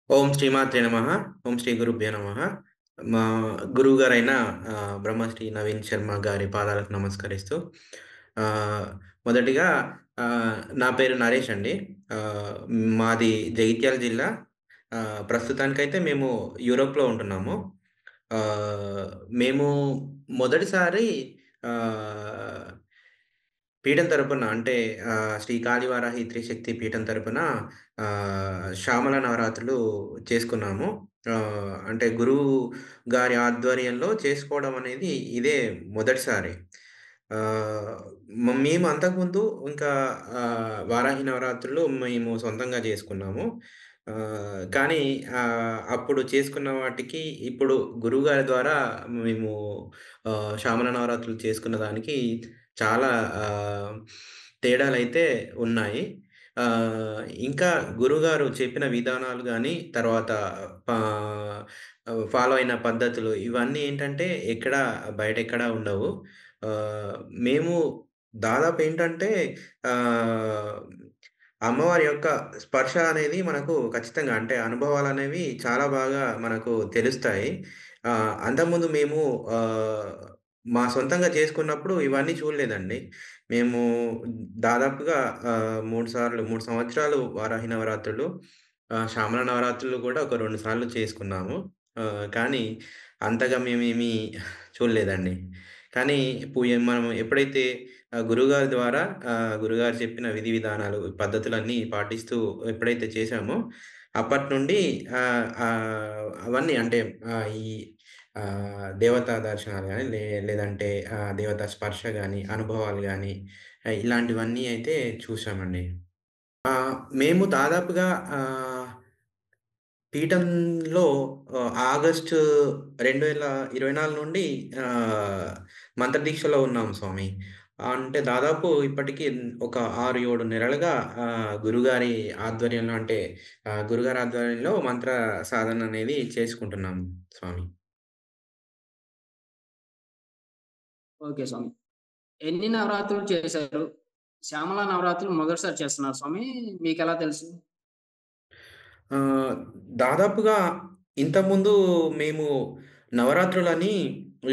ఓం శ్రీమాత్రే నమః. ఓం శ్రీ గురుభ్యో నమః. మా గురువుగారైన బ్రహ్మశ్రీ నవీన్ శర్మ గారి పాదాలకు నమస్కరిస్తూ మొదటిగా నా పేరు నరేష్ అండి. మాది జగిత్యాల జిల్లా. ప్రస్తుతానికైతే మేము యూరోప్‌లో ఉంటున్నాము. ఆహ్, మేము మొదటిసారి ఆహ్ పీఠం తరపున అంటే శ్రీ కాళివారాహి త్రిశక్తి పీఠం తరపున శ్యామల నవరాత్రులు చేసుకున్నాము. అంటే గురువు గారి ఆధ్వర్యంలో చేసుకోవడం అనేది ఇదే మొదటిసారి. ఆహ్, మేము అంతకుముందు ఇంకా వారాహి నవరాత్రులు మేము సొంతంగా చేసుకున్నాము. కానీ అప్పుడు చేసుకున్న వాటికి ఇప్పుడు గురువుగారి ద్వారా మేము శ్యామల నవరాత్రులు చేసుకున్న దానికి చాలా తేడాలైతే ఉన్నాయి. ఇంకా గురువుగారు చెప్పిన విధానాలు గాని, తర్వాత పా ఫాలో అయిన పద్ధతులు ఇవన్నీ ఏంటంటే బయటెక్కడా ఉండవు. ఆహ్, మేము దాదాపు ఏంటంటే ఆహ్, అమ్మవారి యొక్క స్పర్శ అనేది మనకు ఖచ్చితంగా అంటే అనుభవాలనేవి చాలా బాగా మనకు తెలుస్తాయి. అంతకుముందు మేము ఆహ్, మా సొంతంగా చేసుకున్నప్పుడు ఇవన్నీ చూడలేదండి. మేము దాదాపుగా 3 సంవత్సరాలు వారాహి నవరాత్రులు, శ్యామల నవరాత్రులు గూడా ఒక 2 సార్లు చేసుకున్నాము. కానీ అంతగా మేమేమి చూడలేదండి. కానీ మనం ఎప్పుడైతే గురువుగారి ద్వారా గురువుగారు చెప్పిన విధి విధానాలు, పద్ధతులన్నీ పాటిస్తూ ఎప్పుడైతే చేశామో అప్పటి నుండి అవన్నీ అంటే ఈ దేవతా దర్శనాలు గాని, లేదంటే దేవతా స్పర్శ గాని, అనుభవాలు గాని ఇలాంటివన్నీ అయితే చూసామండి. మేము దాదాపుగా పీఠంలో ఆగస్టు 2024 నుండి ఆహ్, మంత్రదీక్షలో ఉన్నాం స్వామి. అంటే దాదాపు ఇప్పటికి ఒక 6, 7 నెలలుగా గురుగారి ఆధ్వర్యంలో అంటే గురుగారి ఆధ్వర్యంలో మంత్ర సాధన అనేది చేసుకుంటున్నాం స్వామి. ఓకే స్వామి. ఎన్ని నవరాత్రులు చేశారు? శ్యామల నవరాత్రులు మొదటిసారి చేస్తున్నారు స్వామి. మీకెలా తెలుసు? ఆహ్, దాదాపుగా ఇంతకుముందు మేము నవరాత్రులని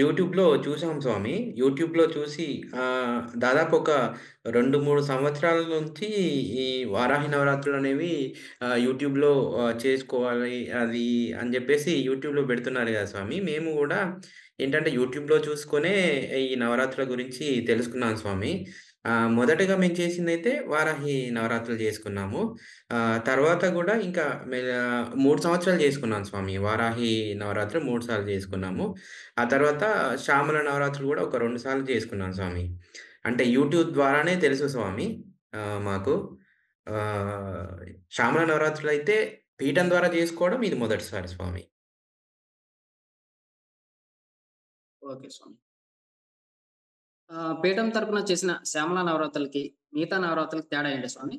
యూట్యూబ్‌లో చూసాం స్వామి. యూట్యూబ్‌లో చూసి దాదాపు ఒక 2, 3 సంవత్సరాల నుంచి ఈ వారాహి నవరాత్రులనేవి యూట్యూబ్‌లో చేసుకోవాలి అది అని జెప్పేసి యూట్యూబ్‌లో బెడుతున్నారు గదా స్వామి. మేము గూడా ఏంటంటే యూట్యూబ్‌లో చూసుకొనే ఈ నవరాత్రుల గురించి తెలుసుకున్నాం స్వామి. మొదటగా మేము చేసిందైతే వారాహి నవరాత్రులు జేసుకున్నాము. తర్వాత గూడా ఇంకా 3 సంవత్సరాలు జేసుకున్నాను స్వామి. వారాహి నవరాత్రి 3 సార్లు జేసుకున్నాము. ఆ తర్వాత శ్యామల నవరాత్రులు గూడా ఒక 2 సార్లు చేసుకున్నాను స్వామి. అంటే యూట్యూబ్ ద్వారానే తెలుసు స్వామి మాకు. ఆహ్, శ్యామల నవరాత్రులైతే పీఠం ద్వారా జేసుకోవడం ఇది మొదటిసారి స్వామి. ఓకే స్వామి. పీఠం తరపున చేసిన శ్యామల నవరాత్రులకి, మిగతా నవరాత్రులకి తేడా ఏంటి స్వామి?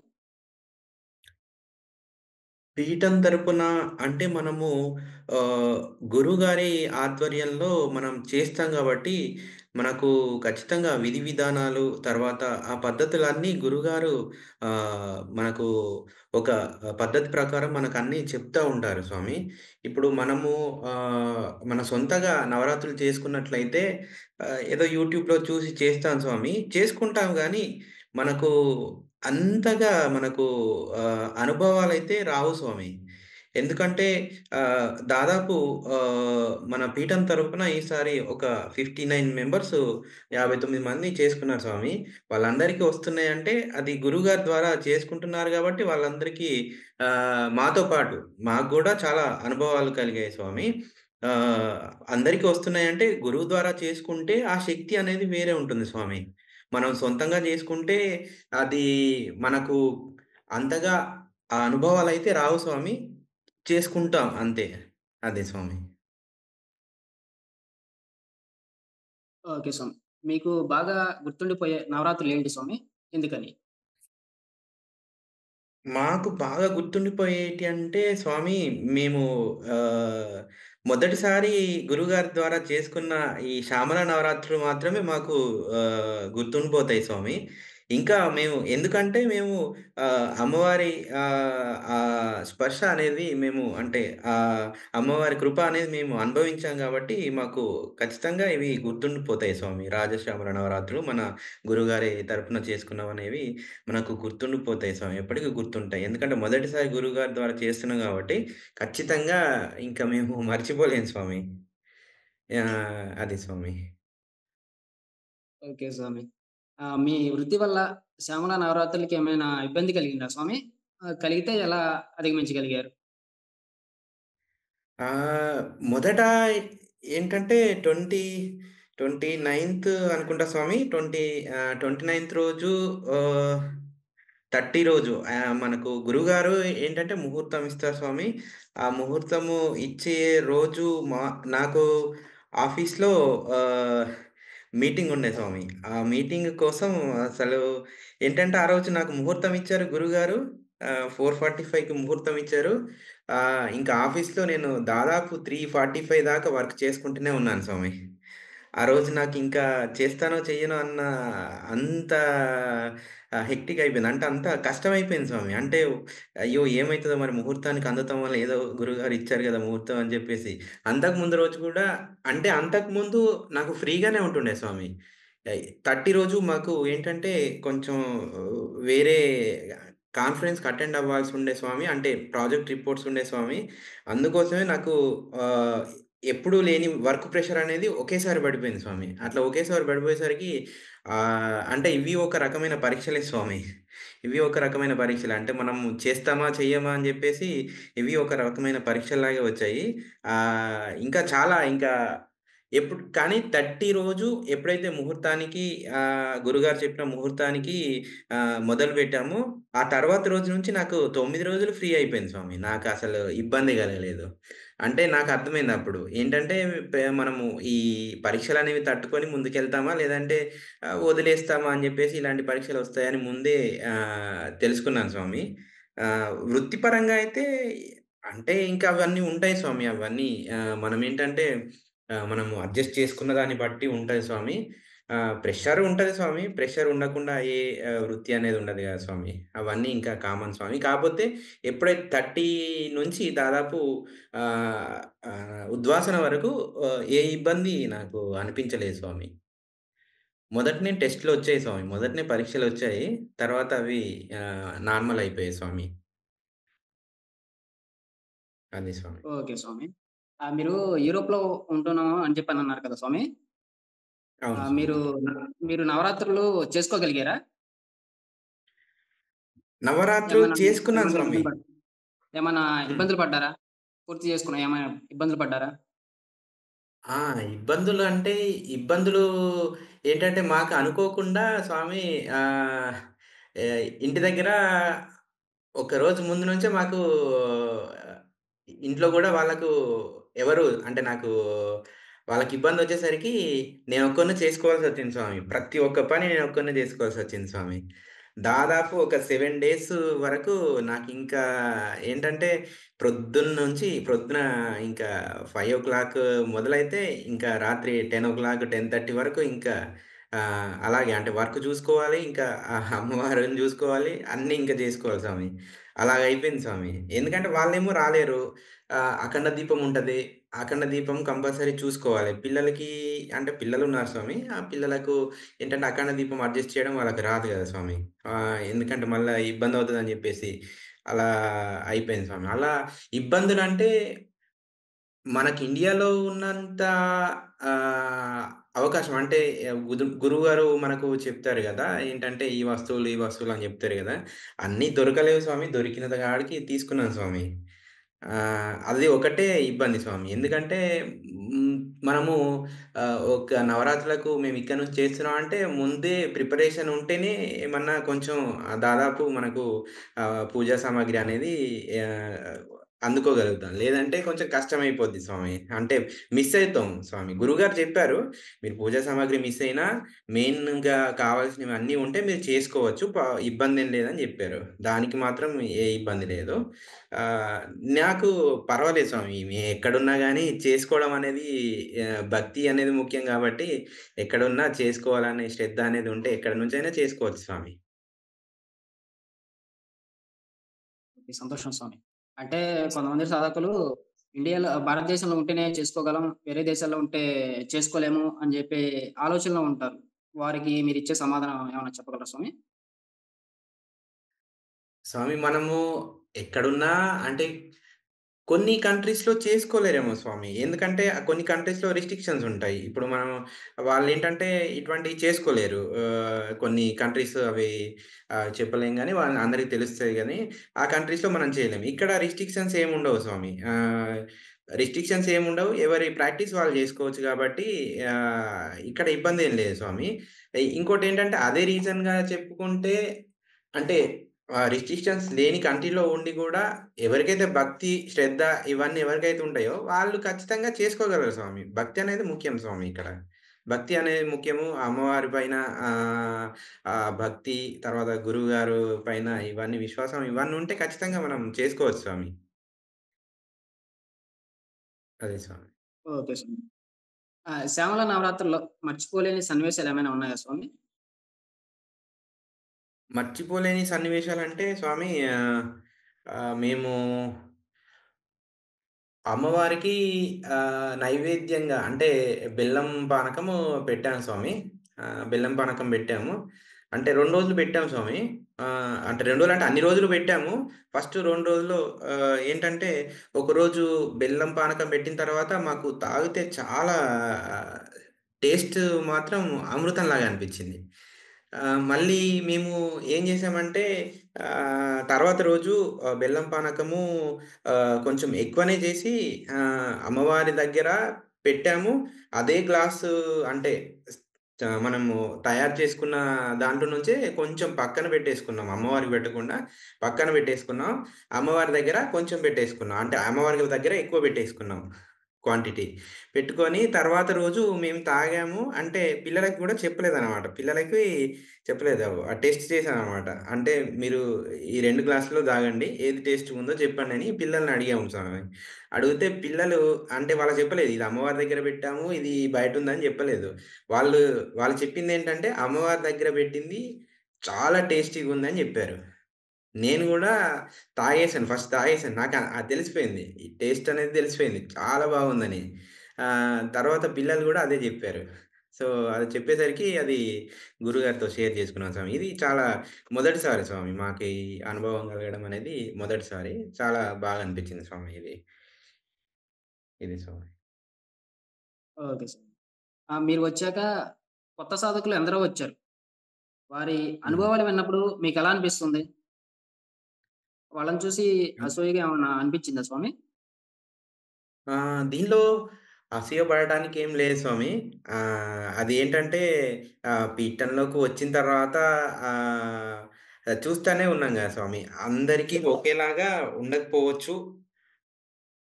పీఠం తరపున అంటే మనము ఆహ్, గురువుగారి ఆధ్వర్యంలో మనం చేస్తాం గాబట్టి, మనకు ఖచ్చితంగా విధి విధానాలు, తర్వాత ఆ పద్ధతులన్నీ గురువుగారు మనకు ఒక పద్ధతి ప్రకారం మనకన్నీ చెప్తా ఉంటారు స్వామి. ఇప్పుడు మనము మన సొంతగా నవరాత్రులు చేసుకున్నట్లయితే ఏదో యూట్యూబ్‌లో చూసి చేస్తాం స్వామి. చేసుకుంటాం గానీ, మనకు అంతగా అనుభవాలైతే రావు స్వామి. ఎందుకంటే దాదాపు మన పీఠం తరపున ఈసారి ఒక 59 మెంబర్స్ 59 మంది చేసుకున్నారు స్వామి. వాళ్ళందరికీ వస్తున్నాయంటే అది గురువుగారి ద్వారా చేసుకుంటున్నారు గాబట్టి వాళ్ళందరికీ మాతో పాటు మాకు గూడా చాలా అనుభవాలు కలిగాయి స్వామి. ఆహ్, అందరికి వస్తున్నాయంటే గురువు ద్వారా చేసుకుంటే ఆ శక్తి అనేది వేరే ఉంటుంది స్వామి. మనం సొంతంగా జేసుకుంటే అది మనకు అంతగా ఆ అనుభవాలైతే రావు స్వామి. చేసుకుంటాం అంతే. అదే స్వామి. ఓకే స్వామి. మీకు బాగా గుర్తుండిపోయే నవరాత్రులేంటి స్వామి? ఎందుకని? మాకు బాగా గుర్తుండిపోయేటి అంటే స్వామి మేము ఆహ్, మొదటిసారి గురువుగారి ద్వారా చేసుకున్న ఈ శ్యామల నవరాత్రులు మాత్రమే మాకు గుర్తుండిపోతాయి స్వామి. ఇంకా మేము ఎందుకంటే మేము అమ్మవారి స్పర్శ అనేది మేము అంటే అమ్మవారి కృప అనేది మేము అనుభవించాం గాబట్టి మాకు ఖచ్చితంగా ఇవి గుర్తుండిపోతాయి స్వామి. రాజశ్యామల నవరాత్రులు మన గురువుగారి తరపున చేసుకున్నవనేవి మనకు గుర్తుండిపోతాయి స్వామి. ఎప్పటికి గుర్తుంటాయి. ఎందుకంటే మొదటిసారి గురువుగారి ద్వారా చేస్తున్నాం గాబట్టి, ఖచ్చితంగా ఇంక మేము మర్చిపోలేము స్వామి. అది స్వామి. ఓకే స్వామి. మీ వృత్తి వల్ల శ్యామల నవరాత్రులకి ఏమైనా ఇబ్బంది కలిగిందా స్వామి? కలిగితే ఎలా అధిగమించగలిగారు? ఆహ్, మొదట ఏంటంటే 29థ్ అనుకుంటా స్వామి. 29థ్ రోజు ఆహ్, 30 రోజు మనకు గురువుగారు ఏంటంటే ముహూర్తం ఇస్తారు స్వామి. ఆ ముహూర్తము ఇచ్చే రోజు నాకు ఆఫీస్‌లో ఆహ్, మీటింగ్ ఉండే స్వామి. ఆ మీటింగ్ కోసం అసలు ఏంటంటే, ఆ రోజు నాకు ముహూర్తం ఇచ్చారు గురువుగారు. 4:45కి ముహూర్తం ఇచ్చారు. ఇంకా ఆఫీస్‌లో నేను దాదాపు 3:45 దాకా వర్క్ చేసుకుంటూనే ఉన్నాను స్వామి. ఆ రోజు నాకింకా చేస్తానో, చెయ్యనో అన్న అంత హెక్టిక్ అయిపోయింది. అంటే అంత కష్టమైపోయింది స్వామి. అంటే అయ్యో! ఏమైతదో మరి ముహూర్తానికి అందుతామో లేదో గురువుగారు ఇచ్చారు గదా! ముహూర్తం అని జెప్పేసి. అంతకు ముందు రోజు గూడా అంటే అంతకుముందు నాకు ఫ్రీగానే ఉంటుండే స్వామి. 30 రోజు మాకు ఏంటంటే కొంచెం వేరే కాన్ఫరెన్స్‌కి అటెండ్ అవ్వాల్సుండే స్వామి. అంటే ప్రాజెక్ట్ రిపోర్ట్స్ ఉండే స్వామి. అందుకోసమే నాకు ఆహ్, ఎప్పుడూ లేని వర్క్ ప్రెషర్ అనేది ఒకేసారి పడిపోయింది స్వామి. అట్లా ఒకేసారి పడిపోయేసరికి అంటే ఇవి ఒక రకమైన పరీక్షలే స్వామి. ఇవి ఒక రకమైన పరీక్షలు. అంటే మనం చేస్తామా? చెయ్యమా? అని జెప్పేసి ఇవి ఒక రకమైన పరీక్షల్లాగే వచ్చాయి. ఇంకా చాలా ఇంకా కానీ 30 రోజు ఎప్పుడైతే ముహూర్తానికి గురుగారు చెప్పిన ముహూర్తానికి మొదలుపెట్టామో, ఆ తర్వాత రోజు నుంచి నాకు 9 రోజులు ఫ్రీ అయిపోయింది స్వామి. నాకసలు ఇబ్బంది కలగలేదు. అంటే నాకర్థమైందప్పుడు. ఏంటంటే మనము ఈ పరీక్షలనేవి తట్టుకొని ముందుకెళ్తామా? లేదంటే వదిలేస్తామా? అని జెప్పేసి ఇలాంటి పరీక్షలొస్తాయని ముందే తెలుసుకున్నాను స్వామి. వృత్తిపరంగా అయితే అంటే ఇంకా అవన్నీ ఉంటాయి స్వామి. అవన్నీ మనమేంటంటే మనము అడ్జస్ట్ చేసుకున్న దాన్ని బట్టి ఉంటది స్వామి. ప్రెషర్ ఉంటది స్వామి. ప్రెషర్ ఉండకుండా ఏ వృత్తి అనేది ఉండదు గదా స్వామి. అవన్నీ ఇంకా కామన్ స్వామి. కాపోతే ఎప్పుడైతే 30 నుంచి దాదాపు ఆహ్, ఉద్వాసన వరకు ఏ ఇబ్బంది నాకు అనిపించలేదు స్వామి. మొదటనే టెస్ట్‌లొచ్చాయి స్వామి. మొదటనే పరీక్షలొచ్చాయి. తర్వాత అవి నార్మల్ అయిపోయాయి స్వామి. అది స్వామి. ఓకే స్వామి. మీరు యూరోప్‌లో ఉంటున్నాము అని చెప్పనన్నారు కదా స్వామి! అవును ఆహ్, స్వామి. మీరు మీరు నవరాత్రులు చేసుకోగలిగారా? నవరాత్రులు ఏమైనా చేసుకున్నాను ఏమైనా స్వామి. ఇబ్బంది ఏమన్నా హ్మ్. ఇబ్బందులు పడ్డారా? పూర్తి చేసుకున్న ఏమైనా ఇబ్బందులు పడ్డారా? ఆ! ఇబ్బందులు అంటే, ఇబ్బందులు ఏంటంటే, మాకు అనుకోకుండా స్వామి ఇంటి దగ్గర ఒకరోజు ముందు నుంచే మాకు ఇంట్లో గూడా వాళ్ళకు ఎవరు అంటే నాకు వాళ్ళకిబ్బందొచ్చేసరికి నేనొక్కడినే చేసుకోవాల్సొచ్చింది స్వామి. ప్రతి ఒక్క పని నేనొక్కడినే జేసుకోవాల్సొచ్చింది స్వామి. దాదాపు ఒక 7 డేస్ వరకు నాకింకా ఏంటంటే, ప్రొద్దున ఇంకా 5:00 మొదలైతే ఇంకా రాత్రి 10:00, 10:30 వరకు ఇంకా అలాగే అంటే వర్క్ చూసుకోవాలి. ఇంకా అమ్మవారిని చూసుకోవాలి. అన్నీ ఇంకా జేసుకోవాలి స్వామి. అలాగయిపోయింది స్వామి. ఎందుకంటే వాళ్ళేమో రాలేరు. అఖండ దీపం ఉంటది. అఖండ దీపం కంపల్సరీ చూసుకోవాలి. పిల్లలకి అంటే పిల్లలున్నారు స్వామి. ఆ పిల్లలకు ఏంటంటే అఖండ దీపం అడ్జస్ట్ చేయడం వాళ్ళకి రాదు గదా స్వామి. ఎందుకంటే మళ్ళా ఇబ్బందవుతదని జెప్పేసి అలా అయిపోయింది స్వామి. అలా ఇబ్బందులంటే మనకి ఇండియాలో ఉన్నంత ఆహ్, అవకాశం అంటే గురువుగారు మనకు చెప్తారు గదా! ఏంటంటే ఈ వస్తువులు, ఈ వస్తువులు అని జెప్తారు గదా! అన్నీ దొరకలేవు స్వామి. దొరికిన కాడికి తీసుకున్నాను స్వామి. అది ఒకటే ఇబ్బంది స్వామి. ఎందుకంటే హ్మ్, మనము ఒక నవరాత్రులకు మేము ఇక్కడి నుంచి చేస్తున్నాం అంటే ముందే ప్రిపరేషన్ ఉంటేనే ఏమన్నా కొంచెం దాదాపు మనకు పూజా సామాగ్రి అనేది ఆహ్, అందుకోగలుగుతాం. లేదంటే కొంచెం కష్టమైపోద్ది స్వామి. అంటే మిస్ అయితాం స్వామి. గురువుగారు చెప్పారు, "మీరు పూజా సామాగ్రి మిస్ అయినా మెయిన్‌గా కావాల్సినవన్నీ ఉంటే మీరు చేసుకోవచ్చు. ఇబ్బందేం లేదని" జెప్పారు. దానికి మాత్రం ఏ ఇబ్బంది లేదు. ఆహ్, నాకు పర్వాలేదు స్వామి. ఎక్కడున్నా గానీ చేసుకోవడం అనేది భక్తి అనేది ముఖ్యం గాబట్టి, ఎక్కడున్నా చేసుకోవాలనే శ్రద్ధ అనేది ఉంటే ఎక్కడి నుంచైనా చేసుకోవచ్చు స్వామి. ఓకే. సంతోషం స్వామి. అంటే కొంతమంది సాధకులు భారతదేశంలో ఉంటేనే చేసుకోగలం. వేరే దేశాల్లో ఉంటే చేసుకోలేము అని జెప్పి ఆలోచనలో ఉంటారు. వారికి మీరిచ్చే సమాధానం ఏమన్నా చెప్పగలరా స్వామి? స్వామి మనము ఎక్కడున్నా అంటే కొన్ని కంట్రీస్‌లో చేసుకోలేరేమో స్వామి. ఎందుకంటే కొన్ని కంట్రీస్‌లో రిస్ట్రిక్షన్స్ ఉంటాయి. ఇప్పుడు మనం వాళ్ళేంటంటే ఇటువంటివి చేసుకోలేరు. కొన్ని కంట్రీస్ అవి చెప్పలేం గానీ అందరికి తెలుస్తది గానీ, ఆ కంట్రీస్‌లో మనం చేయలేం. ఇక్కడ రిస్ట్రిక్షన్స్ ఏముండవు స్వామి. రిస్ట్రిక్షన్స్ ఏముండవు. ఎవరి ప్రాక్టీస్ వాళ్ళు జేసుకోవచ్చు గాబట్టి ఇక్కడ ఇబ్బందేం లేదు స్వామి. ఇంకోటేంటంటే అదే రీజన్‌గా చెప్పుకుంటే అంటే రిస్ట్రిక్షన్స్ లేని కంట్రీలో ఉండి గూడా ఎవరికైతే భక్తి, శ్రద్ధ ఇవన్నీ ఎవరికైతే ఉంటాయో వాళ్ళు ఖచ్చితంగా చేసుకోగలరు స్వామి. భక్తి అనేది ముఖ్యం స్వామి ఇక్కడ. భక్తి అనేది ముఖ్యము. అమ్మవారి పైన ఆహ్, భక్తి తర్వాత గురువుగారు పైన ఇవన్నీ విశ్వాసం ఇవన్నీ ఉంటే ఖచ్చితంగా మనం చేసుకోవచ్చు స్వామి. అదే స్వామి. ఓకే స్వామి. శ్యామల నవరాత్రుల్లో మర్చిపోలేని సన్నివేశాలేమైనా ఉన్నాయా స్వామి? మర్చిపోలేని సన్నివేశాలంటే స్వామి ఆహ్, ఆహ్, మేము అమ్మవారికి నైవేద్యంగా అంటే బెల్లం పానకము పెట్టాము స్వామి. బెల్లం పానకం పెట్టాము. అంటే 2 రోజులు పెట్టాము స్వామి. అంటే 2 రోజులంటే అన్ని రోజులు పెట్టాము. ఫస్ట్ 2 రోజులు ఏంటంటే ఒకరోజు బెల్లం పానకం పెట్టిన తర్వాత మాకు తాగితే చాలా టేస్ట్ మాత్రం అమృతంలాగా అనిపించింది. మళ్ళీ మేము ఏం చేసామంటే తర్వాత రోజు బెల్లం పానకము కొంచెం ఎక్కువనే చేసి అమ్మవారి దగ్గర పెట్టాము. అదే గ్లాసు అంటే మనము తయారు చేసుకున్న దాంట్లో నుంచే కొంచెం పక్కన పెట్టేసుకున్నాం. అమ్మవారికి పెట్టకుండా పక్కన పెట్టేసుకున్నాం. అమ్మవారి దగ్గర కొంచెం పెట్టేసుకున్నాం. అంటే అమ్మవారి దగ్గర ఎక్కువ పెట్టేసుకున్నాం క్వాంటిటీ. పెట్టుకొని తర్వాత రోజు మేము తాగాము. అంటే పిల్లలకి గూడా చెప్పలేదనమాట. పిల్లలకి చెప్పలేదు. టెస్ట్ చేశామనమాట. అంటే మీరు ఈ 2 గ్లాసులో తాగండి. ఏది టేస్ట్‌గుందో చెప్పండని పిల్లల్ని అడిగాము స్వామి. అడిగితే పిల్లలు అంటే వాళ్ళకి చెప్పలేదు. ఇది అమ్మవారి దగ్గర పెట్టాము. ఇది బయటుందని చెప్పలేదు. వాళ్ళు వాళ్ళు చెప్పిందేంటంటే అమ్మవారి దగ్గర పెట్టింది చాలా టేస్టీగుందని జెప్పారు. నేను గూడా తాగేసాను. ఫస్ట్ తాగేసాను. నాకు అది తెలిసిపోయింది. ఈ టేస్ట్ అనేది తెలిసిపోయింది. చాలా బాగుందని. తర్వాత పిల్లలు గూడా అదే జెప్పారు. సో, అది చెప్పేసరికి అది గురుగారితో షేర్ చేసుకున్నాను స్వామి. ఇది చాలా మొదటిసారి స్వామి మాకీ అనుభవం కలగడం అనేది మొదటిసారి. చాలా బాగా అనిపించింది స్వామి ఇది. ఇది స్వామి. ఓకే స్వామి. మీరు వచ్చాక కొత్త సాధకులు ఎందరో వచ్చారు. వారి హ్మ్. అనుభవాలు విన్నప్పుడు మీకెలా అనిపిస్తుంది? వాళ్ళని చూసి హ్మ్. అసూయగా ఏమన్నా అనిపిచ్చిందా స్వామి? దీనిలో అసూయ పడటానికి ఏం లేదు స్వామి. అది ఏంటంటే పీఠంలోకి వచ్చిన తర్వాత ఆహ్, చూస్తానే ఉన్నాం గదా స్వామి. అందరికీ ఒకేలాగా ఉండకపోవచ్చు.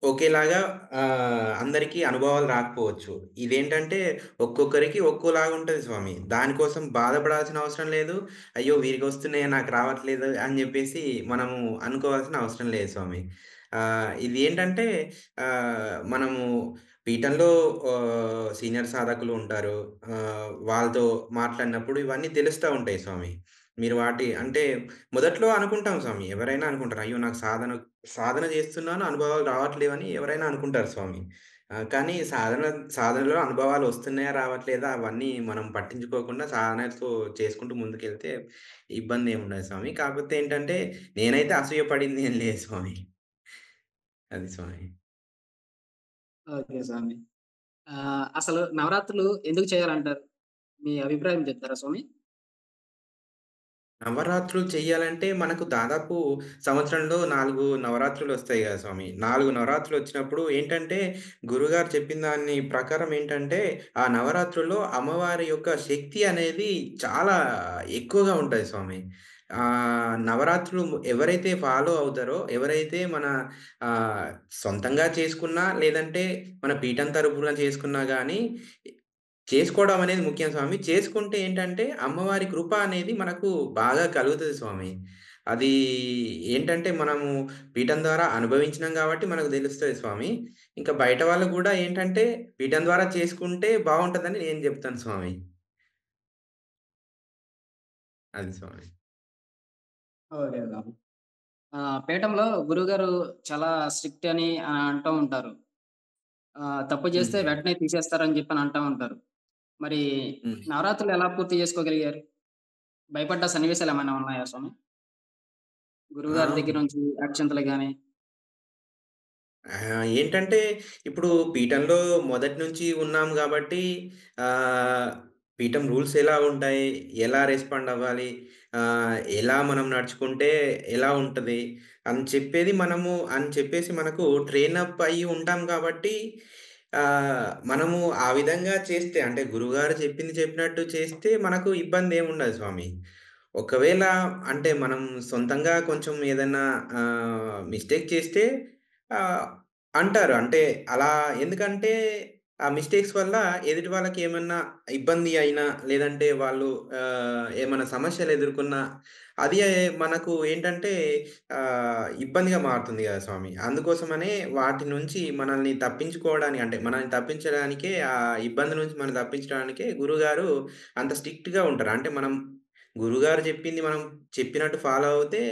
ఒకేలాగా అందరికీ అనుభవాలు రాకపోవచ్చు. ఇదేంటంటే ఒక్కొక్కరికి ఒక్కోలాగా ఉంటది స్వామి. దానికోసం బాధపడాల్సిన అవసరం లేదు. అయ్యో! వీరికొస్తున్నాయి నాకు రావట్లేదు అని జెప్పేసి మనము అనుకోవాల్సిన అవసరం లేదు స్వామి. ఇది ఏంటంటే మనము పీఠంలో సీనియర్ సాధకులు ఉంటారు. వాళ్ళతో మాట్లాడినప్పుడు ఇవన్నీ తెలుస్తా ఉంటాయి స్వామి. మీరు అంటే మొదట్లో అనుకుంటాం స్వామి. ఎవరైనా అనుకుంటారు. అయ్యో! నాకు సాధన చేస్తున్నాను. అనుభవాలు రావట్లేవని ఎవరైనా అనుకుంటారు స్వామి. కానీ సాధనలో అనుభవాలు వస్తున్నాయా? రావట్లేదా? అవన్నీ మనం పట్టించుకోకుండా సాధనతో చేసుకుంటూ ముందుకెళ్తే ఇబ్బందేముండదు స్వామి. కాకపోతే ఏంటంటే నేనైతే అసూయ పడింది ఏం లేదు స్వామి. అది స్వామి. ఓకే స్వామి. అసలు నవరాత్రులు ఎందుకు చేయాలంటారు? మీ అభిప్రాయం చెప్తారా స్వామి? నవరాత్రులు చెయ్యాలంటే మనకు దాదాపు సంవత్సరంలో 4 నవరాత్రులొస్తాయి గదా స్వామి. 4 నవరాత్రులొచ్చినప్పుడు ఏంటంటే, గురుగారు చెప్పిన దాని ప్రకారం ఏంటంటే, ఆ నవరాత్రుల్లో అమ్మవారి యొక్క శక్తి అనేది చాలా ఎక్కువగా ఉంటది స్వామి. నవరాత్రులు ఎవరైతే ఫాలో అవుతారో, ఎవరైతే మన ఆహ్, సొంతంగా చేసుకున్నా, లేదంటే మన పీఠం తరపున చేసుకున్నా గానీ, చేసుకోవడం అనేది ముఖ్యం స్వామి. చేసుకుంటే ఏంటంటే, అమ్మవారి కృప అనేది మనకు బాగా కలుగుతది స్వామి. అది ఏంటంటే, మనము పీఠం ద్వారా అనుభవించినాం గాబట్టి మనకు తెలుస్తది స్వామి. ఇంకా బయట వాళ్ళు గూడా ఏంటంటే, పీఠం ద్వారా చేసుకుంటే బావుంటదని నేను జెప్తాను స్వామి. అది స్వామి. ఓకే. ఓకే. పీఠంలో గురువుగారు చాలా స్ట్రిక్ట్ అని అంటూ ఉంటారు. తప్పు హ్మ్. చేస్తే వెంటనే తీసేస్తారని చెప్పని అంటా ఉంటారు. మరి హ్మ్. నవరాత్రులు ఎలా పూర్తి చేసుకోగలిగారు? భయపడ్డ సన్నివేశాలేమైనా ఉన్నాయా స్వామి? ఆ! గురువుగారి దగ్గర నుంచి అక్షింతలు గాని ఏంటంటే ఇప్పుడు పీఠంలో మొదటి నుంచి ఉన్నాం గాబట్టి ఆహ్, పీఠం రూల్స్ ఎలా ఉంటాయి? ఎలా రెస్పాండ్ అవ్వాలి? ఎలా మనం నడుచుకుంటే ఎలా ఉంటది? అని చెప్పేసి మనకు ట్రైన్ అప్ అయ్యి ఉంటాం కాబట్టి మనము ఆ విధంగా చేస్తే అంటే గురువుగారు చెప్పింది చెప్పినట్టు చేస్తే మనకు ఇబ్బందేముండదు స్వామి. ఒకవేళ అంటే మనం సొంతంగా కొంచెం ఏదన్నా మిస్టేక్ చేస్తే ఆహ్, అంటారు. అంటే అలా ఎందుకంటే, ఆ మిస్టేక్స్ వల్ల ఎదుటి వాళ్ళకేమన్నా ఇబ్బంది అయినా, లేదంటే వాళ్ళు ఏమన్నా సమస్యలు ఎదుర్కొన్నా, అది మనకు ఏంటంటే ఇబ్బందిగా మారుతుంది గదా స్వామి. అందుకోసమనే వాటి నుంచి మనల్ని తప్పించుకోవడానికి అంటే, మనల్ని తప్పించడానికే ఆ ఇబ్బంది నుంచి మనం తప్పించడానికే గురువుగారు అంత స్ట్రిక్ట్‌గా ఉంటారు. అంటే మనం గురువుగారు చెప్పింది మనం చెప్పినట్టు ఫాలో అవుతే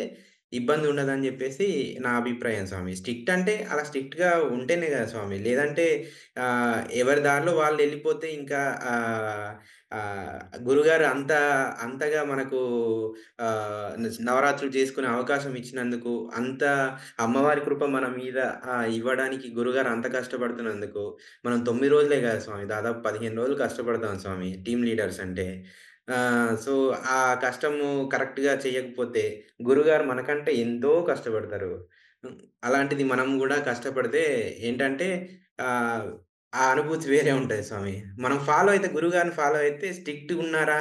ఇబ్బందుండదని జెప్పేసి నా అభిప్రాయం స్వామి. స్ట్రిక్ట్ అంటే అలా స్ట్రిక్ట్‌గా ఉంటేనే గదా స్వామి. లేదంటే ఎవరి దారిలో వాళ్ళెళ్ళిపోతే ఇంకా ఆహ్, ఆహ్, గురుగారు అంతగా మనకు నవరాత్రులు చేసుకునే అవకాశం ఇచ్చినందుకు, అంత అమ్మవారి కృప మన మీద ఇవ్వడానికి గురుగారు అంత కష్టపడుతున్నందుకు, మనం 9 రోజులే గాదు స్వామి. దాదాపు 15 రోజులు కష్టపడతాం స్వామి టీమ్ లీడర్స్ అంటే. సో, ఆ కష్టము కరెక్ట్‌గా చేయకపోతే గురుగారు మనకంటే ఎంతో కష్టపడతారు. హ్మ్. అలాంటిది మనం గూడా కష్టపడితే ఏంటంటే ఆహ్, ఆ అనుభూతి వేరే ఉంటది స్వామి. మనం గురువుగారిని ఫాలో అయితే స్ట్రిక్ట్‌గున్నారా?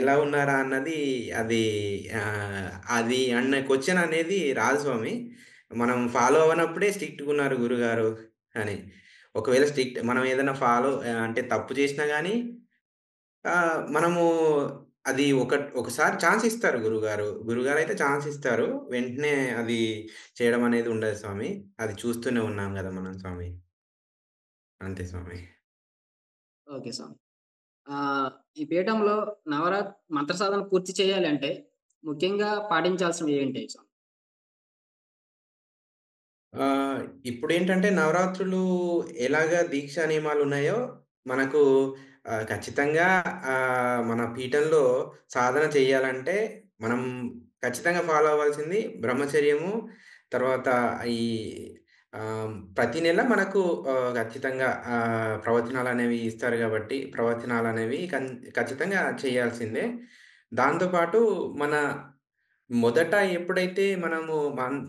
ఎలా ఉన్నారా అన్నది అది అది అన్న క్వెషన్ అనేది రాదు స్వామి. మనం ఫాలో అవ్వనప్పుడే స్ట్రిక్ట్‌గున్నారు గురుగారు అని. ఒకవేళ మనం ఏదైనా అంటే తప్పు చేసినా గాని మనము అది ఒకసారి ఛాన్స్ ఇస్తారు గురువుగారు. గురువుగారైతే ఛాన్స్ ఇస్తారు. వెంటనే అది చేయడం అనేది ఉండదు స్వామి. అది చూస్తూనే ఉన్నాం గదా మనం స్వామి. అంతే స్వామి. ఓకే స్వామి. ఆహ్, ఈ పీఠంలో మంత్ర సాధన పూర్తి చేయాలి అంటే ముఖ్యంగా పాటించాల్సినవి ఏంటి స్వామి? ఆహ్, ఇప్పుడేంటంటే నవరాత్రులు ఎలాగా దీక్షా నియమాలున్నాయో మనకు ఖచ్చితంగా మన పీఠంలో సాధన చేయాలంటే మనం ఖచ్చితంగా ఫాలో అవ్వాల్సింది బ్రహ్మచర్యము, తర్వాత ఈ ప్రతి నెల మనకు ఖచ్చితంగా ప్రవచనాలనేవి ఇస్తారు గాబట్టి, ప్రవచనాలనేవి ఖచ్చితంగా చేయాల్సిందే. దాంతో పాటు మన మొదట ఎప్పుడైతే మనము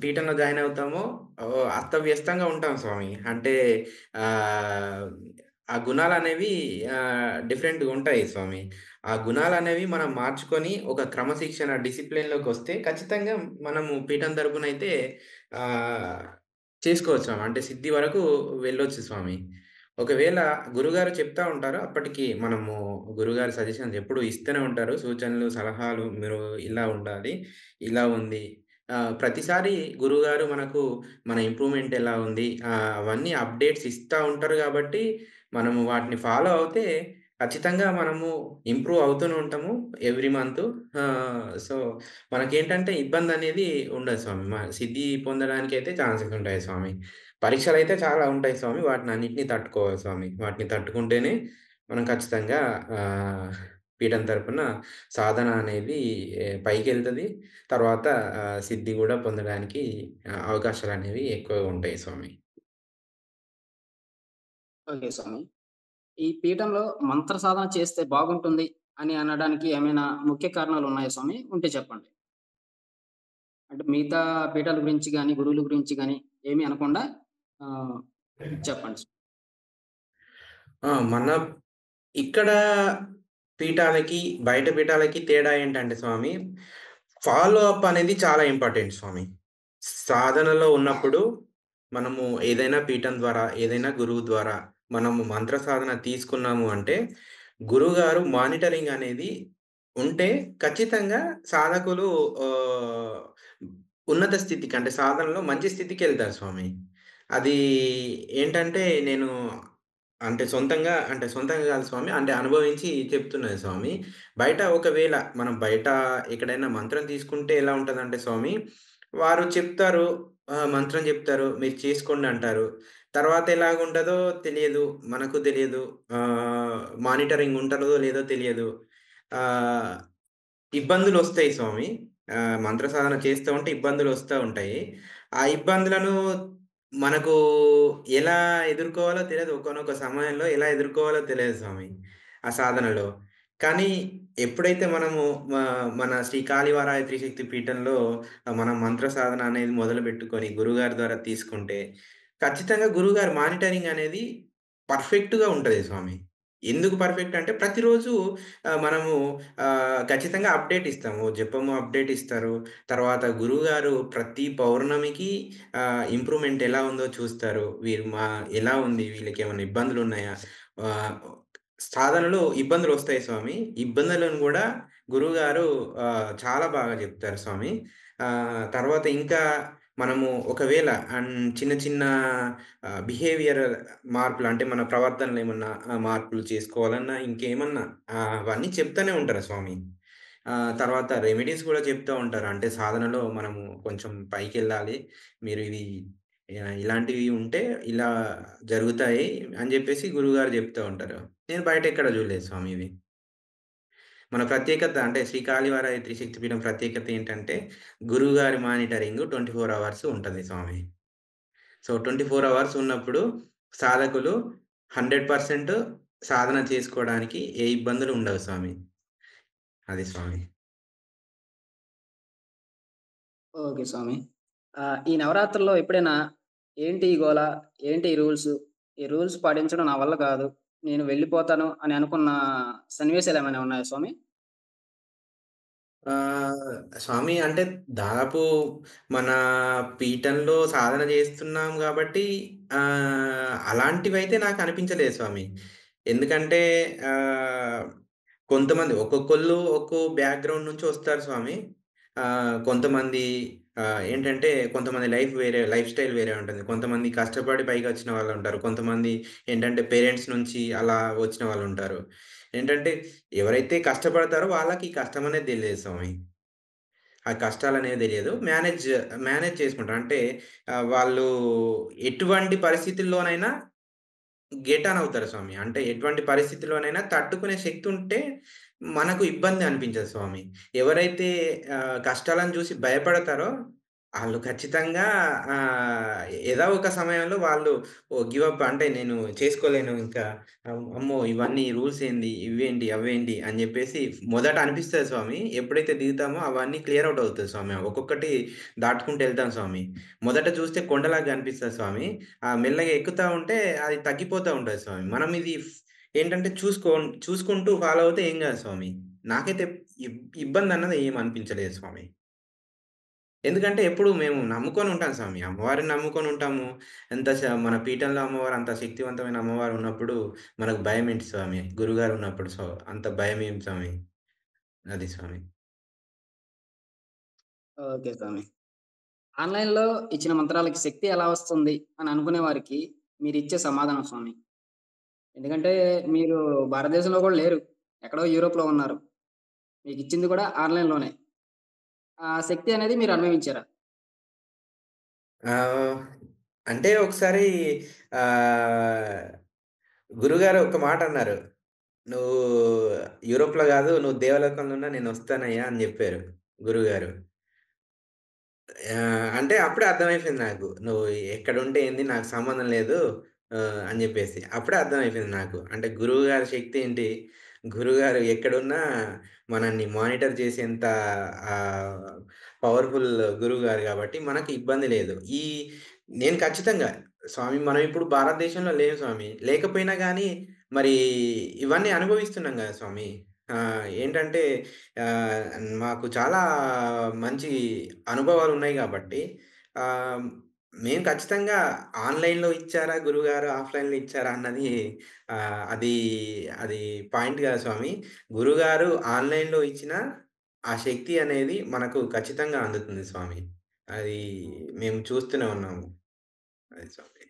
పీఠంలో జాయిన్ అవుతామో అస్తవ్యస్తంగా ఉంటాం స్వామి. అంటే ఆహ్, ఆ గుణాలనేవి డిఫరెంట్‌గా ఉంటాయి స్వామి. ఆ గుణాలనేవి మనం మార్చుకొని ఒక క్రమశిక్షణ డిసిప్లిన్‌లోకొస్తే ఖచ్చితంగా మనము పీఠం తరపునైతే ఆహ్, చేసుకోవచ్చు స్వామి. అంటే సిద్ధి వరకు వెళ్ళొచ్చు స్వామి. ఒకవేళ గురుగారు చెప్తా ఉంటారు. అప్పటికి మనము గురుగారి సజెషన్స్ ఎప్పుడూ ఇస్తూనే ఉంటారు. సూచనలు, సలహాలు మీరు ఇలా ఉండాలి. ఇలా ఉంది. ప్రతిసారి గురువుగారు మనకు మన ఇంప్రూవ్‌మెంట్ ఎలా ఉంది? అవన్నీ అప్డేట్స్ ఇస్తా ఉంటారు గాబట్టి, మనము వాటిని ఫాలో అవుతే ఖచ్చితంగా మనము ఇంప్రూవ్ అవుతూనే ఉంటాము ఎవ్రీ మంతు. సో, మనకేంటంటే ఇబ్బందనేది ఉండదు స్వామి. సిద్ధి పొందడానికైతే ఛాన్సెస్ ఉంటాయి స్వామి. పరీక్షలైతే చాలా ఉంటాయి స్వామి. వాటినన్నిటిని తట్టుకోవాలి స్వామి. వాటిని తట్టుకుంటేనే మనం ఖచ్చితంగా ఆహ్, పీఠం తరపున సాధన అనేది పైకెళ్తది. తర్వాత సిద్ధి గూడా పొందడానికి అవకాశాలనేవి ఎక్కువగా ఉంటాయి స్వామి. ఓకే స్వామి. ఈ పీఠంలో మంత్ర సాధన చేస్తే బాగుంటుంది అని అనడానికి ఏమైనా ముఖ్య కారణాలున్నాయా స్వామి? ఉంటే చెప్పండి. అంటే మిగతా పీఠాల గురించి గాని, గురువుల గురించి గాని ఏమి అనకుండా ఆహ్, చెప్పండి. మన ఇక్కడ పీఠాలకి, బయట పీఠాలకి తేడా ఏంటంటే స్వామి, ఫాలో అప్ అనేది చాలా ఇంపార్టెంట్ స్వామి. సాధనలో ఉన్నప్పుడు మనము ఏదైనా పీఠం ద్వారా, ఏదైనా గురువు ద్వారా మనము మంత్ర సాధన తీసుకున్నాము అంటే, గురువుగారు మానిటరింగ్ అనేది ఉంటే ఖచ్చితంగా సాధకులు ఆహ్, ఉన్నత స్థితికి అంటే సాధనలో మంచి స్థితికెళ్తారు స్వామి. అది ఏంటంటే నేను సొంతంగా కాదు స్వామి. అంటే అనుభవించి చెప్తున్నది స్వామి. బయట ఒకవేళ మనం బయట ఎక్కడైనా మంత్రం తీసుకుంటే ఎలా ఉంటదంటే స్వామి, వారు చెప్తారు. మంత్రం చెప్తారు. మీరు చేసుకోండి అంటారు. తర్వాత ఎలాగుంటదో తెలియదు. మనకు తెలియదు. మానిటరింగ్ ఉంటదో లేదో తెలియదు. ఆహ్, ఇబ్బందులొస్తాయి స్వామి. మంత్ర సాధన చేస్తూ ఉంటే ఇబ్బందులొస్తా ఉంటాయి. ఆ ఇబ్బందులను మనకు ఎలా ఎదుర్కోవాలో తెలియదు. ఒకానొక సమయంలో ఎలా ఎదుర్కోవాలో తెలియదు స్వామి. ఆ సాధనలో. కానీ ఎప్పుడైతే మనము మ మన శ్రీ కాళీవరాయ త్రిశక్తి పీఠంలో మనం మంత్ర సాధన అనేది మొదలుపెట్టుకొని గురువుగారి ద్వారా తీసుకుంటే, ఖచ్చితంగా గురువుగారి మానిటరింగ్ అనేది పర్ఫెక్ట్‌గా ఉంటది స్వామి. ఎందుకు పర్ఫెక్ట్ అంటే ప్రతిరోజు మనము ఖచ్చితంగా అప్డేట్ ఇస్తాము. జపము అప్డేట్ ఇస్తారు. తర్వాత గురువుగారు ప్రతి పౌర్ణమికి ఇంప్రూవ్‌మెంట్ ఎలా ఉందో చూస్తారు. ఎలా ఉంది? వీళ్ళకేమన్నా ఇబ్బందులున్నాయా? ఆహ్, సాధనలో ఇబ్బందులొస్తాయి స్వామి. ఇబ్బందులను గూడా గురువుగారు చాలా బాగా జెప్తారు స్వామి. తర్వాత ఇంకా మనము ఒకవేళ చిన్న చిన్న బిహేవియర్ మార్పులు అంటే మన ప్రవర్తనలో ఏమన్నా మార్పులు చేసుకోవాలన్నా, ఇంకేమన్నా అవన్నీ చెప్తూనే ఉంటారు స్వామి. తర్వాత రెమెడీస్ గూడా చెప్తా ఉంటారు. అంటే సాధనలో మనము కొంచెం పైకెళ్ళాలి. మీరు ఇలాంటివి ఉంటే ఇలా జరుగుతాయి అని జెప్పేసి గురువుగారు జెప్తా ఉంటారు. నేను బయటెక్కడ జూడలేదు స్వామి ఇవి. మన ప్రత్యేకత అంటే శ్రీ కాళీవరాయ త్రిశక్తి పీఠం ప్రత్యేకత ఏంటంటే, గురువుగారి మానిటరింగ్ 24 అవర్స్ ఉంటది స్వామి. సో, 24 అవర్స్ ఉన్నప్పుడు సాధకులు 100% సాధన చేసుకోవడానికి ఏ ఇబ్బందులు ఉండవు స్వామి. అది స్వామి. ఓకే స్వామి. ఈ నవరాత్రుల్లో ఎప్పుడైనా ఏంటి ఈ గోల? ఏంటి ఈ రూల్సు? ఈ రూల్స్ పాటించడం నా వల్ల కాదు. నేను వెళ్ళిపోతాను అని అనుకున్న సన్నివేశాలేమైనా ఉన్నాయా స్వామి? స్వామి అంటే దాదాపు మన పీఠంలో సాధన జేస్తున్నాం గాబట్టి అలాంటివైతే నాకనిపించలేదు స్వామి. ఎందుకంటే ఆహ్, కొంతమంది ఒక్కొక్కళ్ళు ఒక్కో బ్యాక్‌గ్రౌండ్ నుంచి వస్తారు స్వామి. కొంతమంది కొంతమంది లైఫ్ స్టైల్ వేరే ఉంటుంది. కొంతమంది కష్టపడి పైకొచ్చిన వాళ్ళుంటారు. కొంతమంది ఏంటంటే పేరెంట్స్ నుంచి అలా వచ్చిన వాళ్ళుంటారు. ఏంటంటే ఎవరైతే కష్టపడతారో వాళ్ళకి ఈ కష్టం అనేది తెలీదు స్వామి. ఆ కష్టాలనేవి తెలియదు. మేనేజ్ చేసుకుంటారు. అంటే వాళ్ళు ఎటువంటి పరిస్థితుల్లోనైనా గెట్ ఆన్ అవుతారు స్వామి. అంటే ఎటువంటి పరిస్థితిలోనైనా తట్టుకునే శక్తి ఉంటే మనకు ఇబ్బంది అనిపించదు స్వామి. ఎవరైతే కష్టాలను చూసి భయపడతారో ఆళ్ళు ఖచ్చితంగా ఏదో ఒక సమయంలో వాళ్ళు గివ్ అప్ అంటే నేను చేసుకోలేను ఇంకా. అమ్మో! ఇవన్నీ రూల్స్ ఏంది? ఇవేంటి? అవేంటి? అని జెప్పేసి మొదట అనిపిస్తది స్వామి. ఎప్పుడైతే దిగుతామో అవన్నీ క్లియర్ అవుట్ అవుతది స్వామి. ఒక్కొక్కటి దాటుకుంటూ ఎళ్తాం స్వామి. మొదట చూస్తే కొండలాగా కనిపిస్తది స్వామి. మెల్లగా ఎక్కుతా ఉంటే అది తగ్గిపోతా ఉంటది స్వామి. మనం ఇది ఏంటంటే చూసుకుంటూ ఫాలో అవుతే ఏం గాదు స్వామి. నాకైతే ఇబ్బందన్నది ఏమి అనిపించలేదు స్వామి. ఎందుకంటే ఎప్పుడు మేము నమ్ముకొని ఉంటాం స్వామి. అమ్మవారిని నమ్ముకొని ఉంటాము. మన పీఠంలో అమ్మవారు అంత శక్తివంతమైన అమ్మవారు ఉన్నప్పుడు మనకు భయమేంటి స్వామి? గురుగారు ఉన్నప్పుడు అంత భయమేం స్వామి? అది స్వామి. ఓకే స్వామి. ఆన్‌లైన్‌లో ఇచ్చిన మంత్రాలకి శక్తి ఎలా వస్తుంది అని అనుకునే వారికి మీరిచ్చే సమాధానం స్వామి? ఎందుకంటే మీరు భారతదేశంలో గూడా లేరు. ఎక్కడో యూరోప్‌లో ఉన్నారు. మీకిచ్చింది కూడా ఆన్‌లైన్‌లోనే. ఆ శక్తి అనేది మీరు అనుభవించారా? ఆహ్, అంటే ఒకసారి ఆహ్, గురుగారు ఒక మాటన్నారు. "నువ్వు యూరోప్‌లో గాదు, నువ్వు దేవలోకంలో ఉన్నా నేనొస్తానయ్యా" అని జెప్పారు గురుగారు. అంటే అప్పుడే అర్థమైపోయింది నాకు. నువ్వు ఎక్కడుంటే ఏంది నాకు సంబంధం లేదు అని జెప్పేసి. అప్పుడే అర్థమైపోయింది నాకు. అంటే గురువుగారి శక్తి ఏంటి, గురువుగారు ఎక్కడున్నా మనల్ని మానిటర్ చేసేంత ఆహ్, పవర్‌ఫుల్ గురువుగారు గాబట్టి మనకి ఇబ్బంది లేదు. నేను ఖచ్చితంగా స్వామి మనం ఇప్పుడు భారతదేశంలో లేము స్వామి. లేకపోయినా గానీ మరి ఇవన్నీ అనుభవిస్తున్నాం గదా స్వామి. ఏంటంటే ఆహ్, మాకు చాలా మంచి అనుభవాలున్నాయి గాబట్టి ఆహ్, మేము ఖచ్చితంగా ఆన్‌లైన్‌లో ఇచ్చారా గురువుగారు, ఆఫ్‌లైన్‌లో ఇచ్చారా అన్నది అది అది పాయింట్ గాదు స్వామి. గురువుగారు ఆన్‌లైన్‌లో ఇచ్చినా ఆ శక్తి అనేది మనకు ఖచ్చితంగా అందుతుంది స్వామి. అది మేము చూస్తూనే ఉన్నాము. అది స్వామి.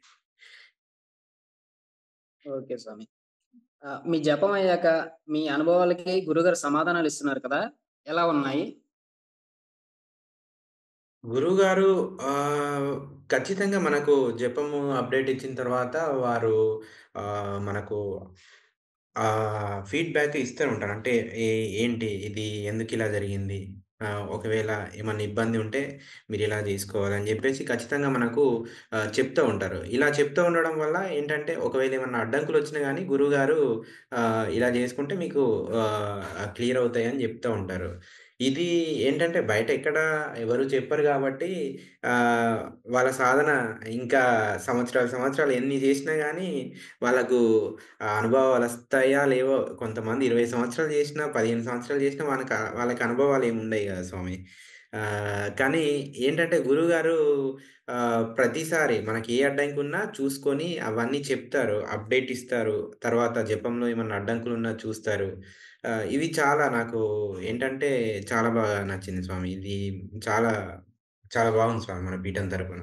ఓకే స్వామి. మీ జపం అయ్యాక మీ అనుభవాలకి గురువుగారు సమాధానాలు ఇస్తున్నారు కదా! ఎలా ఉన్నాయి? గురువుగారు ఆహ్, ఖచ్చితంగా మనకు జపము అప్‌డేట్ ఇచ్చిన తర్వాత వారు మనకు ఫీడ్‌బ్యాక్ ఇస్తూ ఉంటారు. అంటే ఏ ఏంటి ఇది ఎందుకిలా జరిగింది? ఒకవేళ ఏమన్నా ఇబ్బంది ఉంటే మీరిలా జేసుకోవాలని జెప్పేసి ఖచ్చితంగా మనకు చెప్తూ ఉంటారు. ఇలా చెప్తూ ఉండడం వల్ల ఏంటంటే ఒకవేళ ఏమన్నా అడ్డంకులొచ్చినా గానీ గురువుగారు ఇలా జేసుకుంటే మీకు క్లియర్ అవుతాయని జెప్తా ఉంటారు. ఇది ఏంటంటే బయట ఎక్కడ ఎవరు చెప్పరు గాబట్టి ఆహ్, వాళ్ళ సాధన ఇంకా సంవత్సరాలు, సంవత్సరాలు ఎన్ని జేసినా గానీ వాళ్ళకు అనుభవాలొస్తాయా లేవో కొంతమంది 20 సంవత్సరాలు జేసినా, 15 సంవత్సరాలు జేసినా వాళ్ళకి అనుభవాలేముండయి గదా స్వామి. కానీ ఏంటంటే గురువుగారు ప్రతిసారి మనకి ఏ అడ్డంకున్నా చూసుకొని అవన్నీ చెప్తారు. అప్‌డేట్ ఇస్తారు. తర్వాత జపంలో ఏమన్నా అడ్డంకులున్నా చూస్తారు. ఇవి చాలా నాకు ఏంటంటే చాలా బాగా నచ్చింది స్వామి. ఇది చాలా, చాలా బాగుంది స్వామి మన పీఠం తరపున.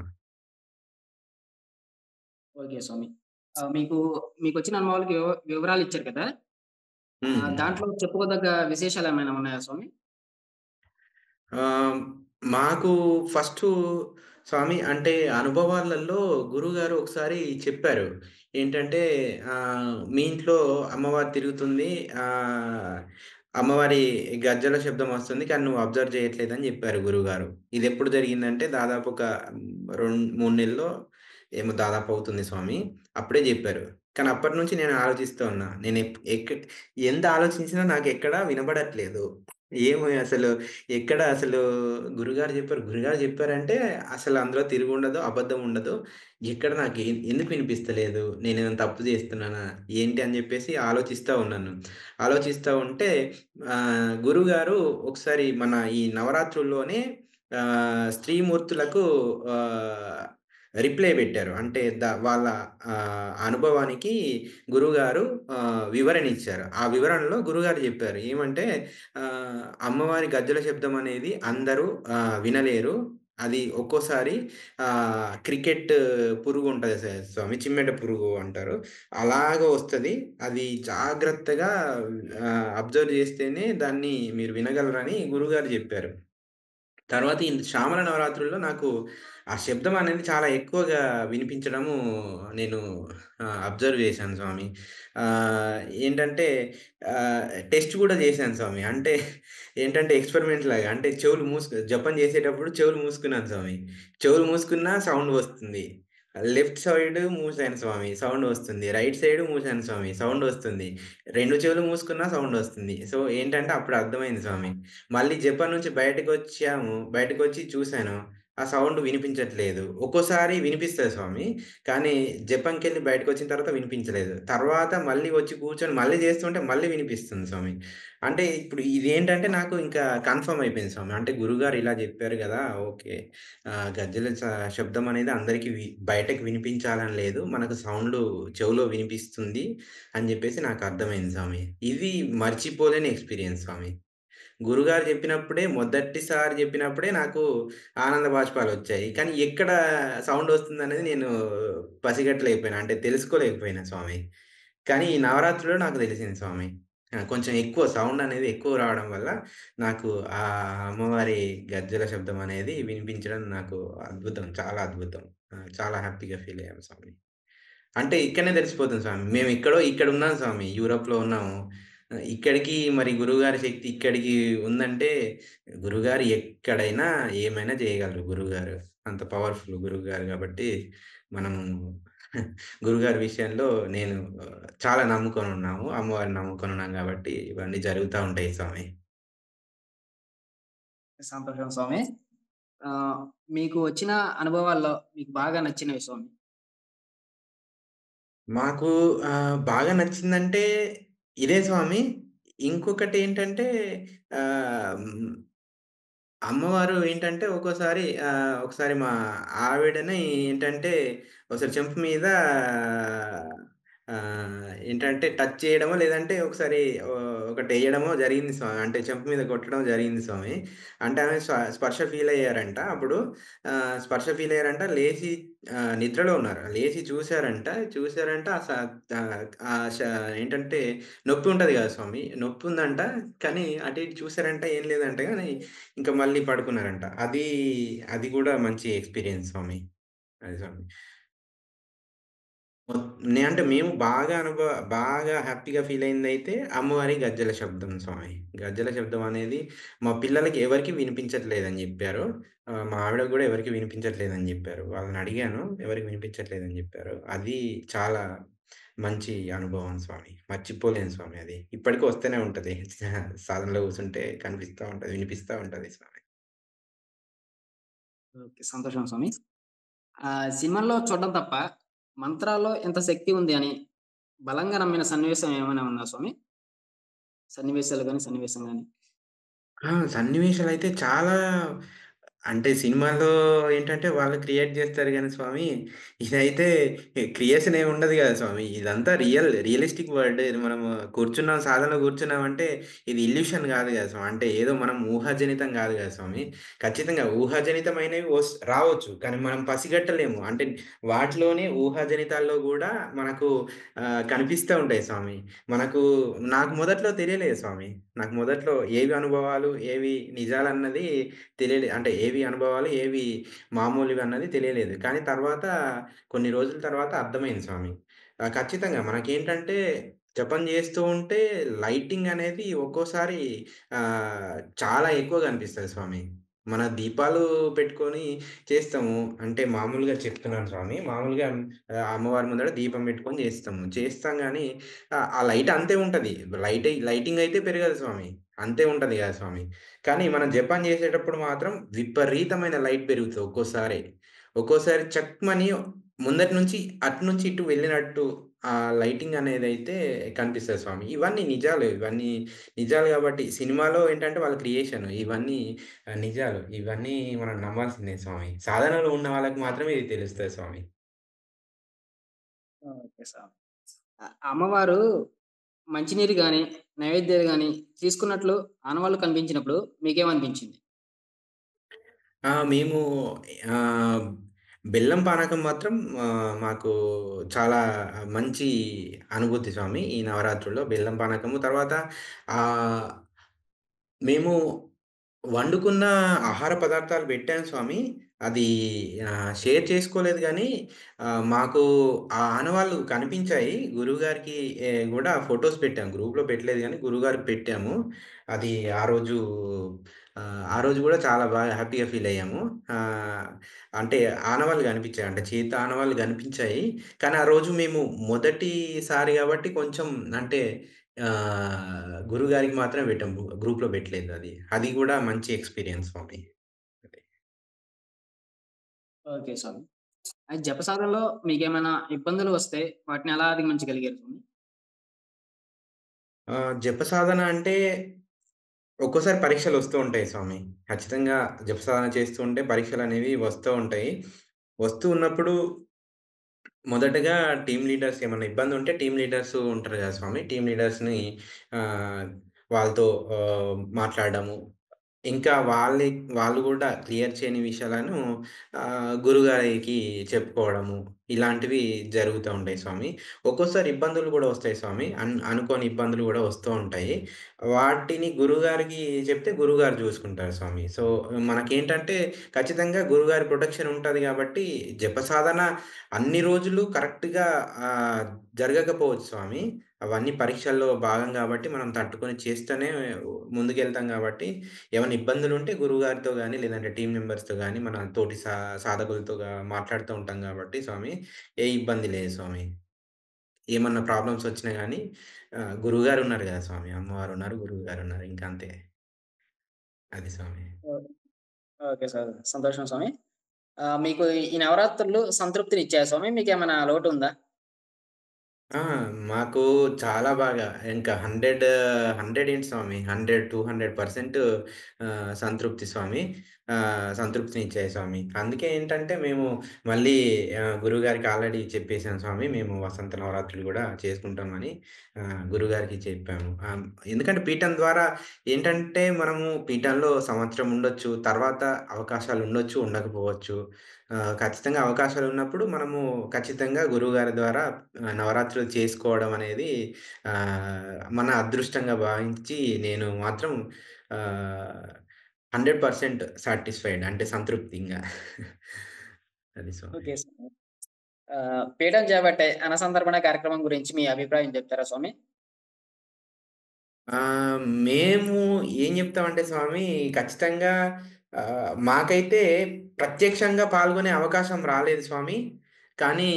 ఓకే స్వామి. మీకొచ్చిన అనుభవాలకి వివరాలిచ్చారు కదా! హ్మ్. దాంట్లో చెప్పుకోదగ్గ విశేషాలేమైనా ఉన్నాయా స్వామి? ఆహ్, మాకు ఫస్టు స్వామి అంటే అనుభవాలలో గురువుగారు ఒకసారి చెప్పారు. ఏంటంటే "మీ ఇంట్లో అమ్మవారు తిరుగుతుంది. ఆహ్, అమ్మవారి గజ్జెల శబ్దం వస్తుంది. కానీ నువ్వు అబ్జర్వ్ చేయట్లేదని" జెప్పారు గురువుగారు. ఇదెప్పుడు జరిగిందంటే దాదాపు ఒక 3 నెల్లో ఏమో దాదాపు అవుతుంది స్వామి. అప్పుడే జెప్పారు. కానీ అప్పటినుంచి నేను ఆలోచిస్తూ ఉన్నా. నేను ఎంత ఆలోచించినా నాకెక్కడా వినబడట్లేదు. ఏమో అసలు ఎక్కడ అసలు గురుగారు జెప్పారు. గురుగారు జెప్పారంటే అసలు అందులో తిరుగుండదు, అబద్ధం ఉండదు. ఎక్కడ నాకు ఎందుకు వినిపిస్తలేదు? నేనేమైనా తప్పు జేస్తున్నానా? ఏంటి అని జెప్పేసి ఆలోచిస్తా ఉన్నాను. ఆలోచిస్తా ఉంటే గురువుగారు ఒకసారి మన ఈ నవరాత్రుల్లోనే స్త్రీమూర్తులకు ఆహ్, రిప్లై బెట్టారు. అంటే వాళ్ళ అనుభవానికి గురువుగారు వివరణ ఇచ్చారు. ఆ వివరణలో గురువుగారు జెప్పారు. ఏమంటే అమ్మవారి గజ్జెల శబ్దం అనేది అందరూ వినలేరు. అది ఒక్కోసారి క్రికెట్ పురుగు ఉంటది స్వామి. చిమ్మెట పురుగు అంటారు. అలాగా వస్తది. అది జాగ్రత్తగా అబ్జర్వ్ చేస్తేనే దాన్ని మీరు వినగలరని గురువుగారు జెప్పారు. తర్వాత ఈ శ్రావణ నవరాత్రుల్లో నాకు ఆ శబ్దం అనేది చాలా ఎక్కువగా వినిపించడము నేను అబ్జర్వ్ చేశాను స్వామి. ఏంటంటే ఆహ్, టెస్ట్ గూడా చేశాను స్వామి. అంటే ఏంటంటే ఎక్స్‌పెరిమెంట్ లాగా. అంటే జపం చేసేటప్పుడు చెవులు మూసుకున్నాను స్వామి. చెవులు మూసుకున్నా సౌండ్ వస్తుంది. లెఫ్ట్ సైడ్ మూసాను స్వామి. సౌండ్ వస్తుంది. రైట్ సైడ్ మూసాను స్వామి. సౌండ్ వస్తుంది. 2 చెవులు మూసుకున్నా సౌండ్ వస్తుంది. సో, ఏంటంటే అప్పుడు అర్థమైంది స్వామి. మళ్ళీ జపాన్ నుంచి బయటకొచ్చాము. బయటకొచ్చి చూసాను. ఆ సౌండ్ వినిపించట్లేదు. ఒక్కోసారి వినిపిస్తది స్వామి. కానీ జపాన్‌కెళ్ళి బయటకొచ్చిన తర్వాత వినిపించలేదు. తర్వాత మళ్ళీ వచ్చి కూర్చొని మళ్ళీ చేస్తుంటే మళ్ళీ వినిపిస్తుంది స్వామి. అంటే ఇప్పుడు ఇదేంటంటే నాకు ఇంకా కన్ఫర్మ్ అయిపోయింది స్వామి. అంటే గురువుగారు ఇలా చెప్పారు గదా! ఓకే. గజ్జెల శబ్దం అనేది అందరికి బయటకి వినిపించాలని లేదు. మనకు సౌండు చెవులో వినిపిస్తుంది అని జెప్పేసి నాకు అర్థమైంది స్వామి. ఇది మర్చిపోలేని ఎక్స్‌పీరియన్స్ స్వామి. గురుగారు జెప్పినప్పుడే మొదటిసారి జెప్పినప్పుడే నాకు ఆనంద బాష్పాలొచ్చాయి. కానీ ఎక్కడ సౌండొస్తుందనేది నేను పసిగట్టలేకపోయినా. అంటే తెలుసుకోలేకపోయినా స్వామి. కానీ ఈ నవరాత్రిలో నాకు తెలిసింది స్వామి. కొంచెం ఎక్కువ సౌండనేది ఎక్కువ రావడం వల్ల నాకు ఆ అమ్మవారి గజ్జెల శబ్దం అనేది వినిపించడం నాకు అద్భుతం. చాలా అద్భుతం. చాలా హ్యాపీగా ఫీలయ్యాను స్వామి. అంటే ఇక్కడనే తెలిసిపోతుంది స్వామి. ఇక్కడున్నాం స్వామి. యూరోప్‌లో ఉన్నాము. ఇక్కడికి మరి గురువుగారి శక్తి ఇక్కడికి ఉందంటే, గురువుగారు ఎక్కడైనా ఏమైనా చేయగలరు గురువుగారు. అంత పవర్‌ఫుల్ గురువుగారు గాబట్టి, మనము గురువుగారి విషయంలో నేను చాలా నమ్ముకొనున్నాము. అమ్మవారిని నమ్ముకొనున్నాం గాబట్టి, ఇవన్నీ జరుగుతా ఉంటాయి స్వామి. సంతోషం స్వామి. ఆహ్, మీకు వచ్చిన అనుభవాల్లో మీకు బాగా నచ్చినవి స్వామి? మాకు బాగా నచ్చిందంటే ఇదే స్వామి. ఇంకొకటేంటంటే హ్మ్. అమ్మవారు ఏంటంటే ఒక్కోసారి ఒకసారి మా ఆవిడని ఏంటంటే ఒకసారి చెంప మీద ఏంటంటే టచ్ చేయడమో లేదంటే ఒకసారి ఒకటెయడమో జరిగింది స్వామి. అంటే చెంప మీద కొట్టడం జరిగింది స్వామి. అంటే ఆమె స్పర్శ ఫీలయ్యారంట. అప్పుడు స్పర్శ ఫీలయ్యారంట. లేసి నిద్రలో ఉన్నారు. లేసి చూసారంట. చూసారంట ఆహ్, ఆహ్, ష ఏంటంటే నొప్పి ఉంటది గదా స్వామి. నొప్పుందంట. కానీ అటు ఇటు చూసారంట. ఏం లేదంట గానీ ఇంక మళ్ళీ పడుకున్నారంట. అది గూడా మంచి ఎక్స్‌పీరియన్స్ స్వామి. అది స్వామి. మొ అంటే మేము బాగా హ్యాపీగా ఫీలయిందయితే అమ్మవారి గజ్జెల శబ్దం స్వామి. గజ్జెల శబ్దం అనేది మా పిల్లలకి ఎవరికీ వినిపించట్లేదని జెప్పారు. మా ఆవిడకి గూడా ఎవరికీ వినిపించట్లేదని జెప్పారు. వాళ్ళనడిగాను ఎవరికీ వినిపించట్లేదని జెప్పారు. అది చాలా మంచి అనుభవం స్వామి. మర్చిపోలేను స్వామి అది. ఇప్పటికి వస్తూనే ఉంటది. సాధనలో కూర్చుంటే కనిపిస్తా ఉంటది. వినిపిస్తా ఉంటది స్వామి. ఓకే. సంతోషం స్వామి. సినిమాల్లో చూడడం తప్ప మంత్రాల్లో ఇంత శక్తి ఉంది అని బలంగా నమ్మిన సన్నివేశం ఏమైనా ఉందా స్వామి? సన్నివేశం గాని? సన్నివేశాలైతే చాలా అంటే సినిమాల్లో ఏంటంటే వాళ్ళు క్రియేట్ జేస్తారు గానీ స్వామి, ఇదైతే క్రియేషన్ ఏమి ఉండదు గదా స్వామి. ఇదంతా రియలిస్టిక్ వరల్డ్. ఇది మనము కూర్చున్నాం, సాధనలో కూర్చున్నామంటే ఇది ఇల్యూషన్ గాదు గదా స్వామి. అంటే ఏదో మనం ఊహాజనితం గాదు గదా స్వామి. ఖచ్చితంగా ఊహాజనితమైనవి రావచ్చు. కానీ మనం పసిగట్టలేము. అంటే వాటిలోనే ఊహాజనితాల్లో గూడా మనకు కనిపిస్తా ఉంటాయి స్వామి. మనకు నాకు మొదట్లో తెలియలేదు స్వామి. నాకు మొదట్లో ఏవి అనుభవాలు, ఏవి నిజాలన్నది అంటే ఏవి అనుభవాలు, ఏవి మామూలువన్నది తెలియలేదు. కానీ తర్వాత కొన్ని రోజుల తర్వాత అర్థమైంది స్వామి. ఖచ్చితంగా మనకేంటంటే జపం జేస్తూ ఉంటే లైటింగ్ అనేది ఒక్కోసారి చాలా ఎక్కువగా అనిపిస్తది స్వామి. మన దీపాలు పెట్టుకొని చేస్తాము. అంటే మామూలుగా చెప్తున్నాను స్వామి. మామూలుగా అమ్మవారి ముందర దీపం పెట్టుకొని చేస్తాము. చేస్తాం గానీ ఆ లైట్ అంతే ఉంటది. లైటింగ్ అయితే పెరగదు స్వామి. అంతే ఉంటది గదా స్వామి. కానీ మనం జపం చేసేటప్పుడు మాత్రం విపరీతమైన లైట్ పెరుగుతది ఒక్కోసారి. ఒక్కోసారి చక్‌మని ముందటి నుంచి అటు నుంచి ఇటు వెళ్ళినట్టు ఆ లైటింగ్ అనేదైతే కనిపిస్తది స్వామి. ఇవన్నీ నిజాలు. ఇవన్నీ నిజాలు గాబట్టి సినిమాలో ఏంటంటే వాళ్ళ క్రియేషన్. ఇవన్నీ నిజాలు. ఇవన్నీ మనం నమ్మాల్సిందే స్వామి. సాధనలో ఉన్న వాళ్ళకి మాత్రమే ఇది తెలుస్తది స్వామి. ఓకే స్వామి. అమ్మవారు మంచినీరు గాని, నైవేద్యాలు గాని తీసుకున్నట్లు ఆనవాళ్ళు కనిపించినప్పుడు మీకేమనిపించింది? మేము ఆహ్, బెల్లం పానకం మాత్రం మాకు చాలా మంచి అనుభూతి స్వామి. ఈ నవరాత్రుల్లో బెల్లం పానకము తర్వాత ఆహ్, మేము వండుకున్న ఆహార పదార్థాలు పెట్టాను స్వామి. అది షేర్ చేసుకోలేదు గానీ, మాకు ఆ ఆనవాళ్ళు కనిపించాయి. గురువుగారికి గూడా ఫోటోస్ పెట్టాం. గ్రూప్‌లో పెట్టలేదు గానీ, గురువుగారికి పెట్టాము. అది ఆ రోజు ఆ రోజు గూడా చాలా బాగా హ్యాపీగా ఫీలయ్యాము. ఆహ్, అంటే ఆనవాళ్ళు కనిపించాయి. అంటే చేతి ఆనవాళ్ళు కనిపించాయి. కానీ ఆ రోజు మేము మొదటిసారి గాబట్టి కొంచెం అంటే గురువుగారికి మాత్రమే పెట్టాం. గ్రూప్‌లో పెట్టలేదు అది. అది గూడా మంచి ఎక్స్‌పీరియన్స్ ఫర్ మీ. అది. ఓకే స్వామి. జప సాధనలో మీకేమైనా ఇబ్బందులు వస్తే వాటిని ఎలా అధిగమించగలిగారు స్వామి? జప సాధన అంటే ఒక్కోసారి పరీక్షలొస్తూ ఉంటాయి స్వామి. ఖచ్చితంగా జప సాధన చేస్తూ ఉంటే పరీక్షలనేవి వస్తూ ఉంటాయి. వస్తూ ఉన్నప్పుడు మొదటగా టీమ్ లీడర్స్ ఏమన్నా ఇబ్బందుంటే టీమ్ లీడర్స్ ఉంటారు గదా స్వామి. టీమ్ లీడర్స్‌ని ఆహ్, వాళ్ళతో మాట్లాడడము. ఇంకా వాళ్ళు గూడా క్లియర్ చేయని విషయాలను గురుగారికి చెప్పుకోవడము. ఇలాంటివి జరుగుతా ఉంటాయి స్వామి. ఒక్కోసారి ఇబ్బందులు గూడా వస్తాయి స్వామి. అనుకోని ఇబ్బందులు గూడా వస్తూ ఉంటాయి. వాటిని గురువుగారికి చెప్తే గురువుగారు జూసుకుంటారు స్వామి. సో, మనకేంటంటే ఖచ్చితంగా గురువుగారి ప్రొటెక్షన్ ఉంటది గాబట్టి జపసాధన అన్ని రోజులు కరెక్ట్‌గా ఆహ్, జరగకపోవచ్చు స్వామి. అవన్నీ పరీక్షల్లో భాగం గాబట్టి మనం తట్టుకొని చేస్తేనే ముందుకెళ్తాం గాబట్టి ఏమన్నా ఇబ్బందులుంటే గురువుగారితో గాని, లేదంటే టీమ్ మెంబర్స్‌తో గాని, మన తోటి సాధకులతో మాట్లాడుతూ ఉంటాం గాబట్టి స్వామి, ఏ ఇబ్బంది లేదు స్వామి. ఏమన్నా ప్రాబ్లమ్స్ వచ్చినా గాని గురువుగారున్నారు గదా స్వామి. అమ్మవారున్నారు, గురువుగారున్నారు. ఇంక అంతే. అది స్వామి. ఓహ్! Okay sir. సంతోషం స్వామి. మీకు ఈ నవరాత్రులు సంతృప్తినిచ్చాయా స్వామి? మీకేమైనా లోటుందా? ఆ! మాకు చాలా బాగా ఇంకా 100 ఏంటి స్వామి 100, 200% సంతృప్తి స్వామి. సంతృప్తినిచ్చాయి స్వామి. అందుకే ఏంటంటే మేము మళ్ళీ గురువుగారికి ఆల్రెడీ చెప్పేసాం స్వామి. మేము వసంత నవరాత్రులు గూడా చేసుకుంటామని గురువుగారికి చెప్పాము. ఎందుకంటే పీఠం ద్వారా ఏంటంటే మనము పీఠంలో సంవత్సరం ఉండొచ్చు. తర్వాత అవకాశాలుండొచ్చు, ఉండకపోవచ్చు. ఖచ్చితంగా అవకాశాలున్నప్పుడు మనము ఖచ్చితంగా గురువుగారి ద్వారా నవరాత్రులు చేసుకోవడం అనేది మన అదృష్టంగా భావించి నేను మాత్రం ఆహ్, 100% సాటిస్ఫైడ్ అంటే సంతృప్తింగా. అది స్వామి. ఓకే స్వామి. పీఠం చేపట్టే అన్నసంతర్పణ కార్యక్రమం గురించి మీ అభిప్రాయం చెప్తారా స్వామి? మేము ఏం జెప్తామంటే స్వామి ఖచ్చితంగా మాకైతే ప్రత్యక్షంగా పాల్గొనే అవకాశం రాలేదు స్వామి. కానీ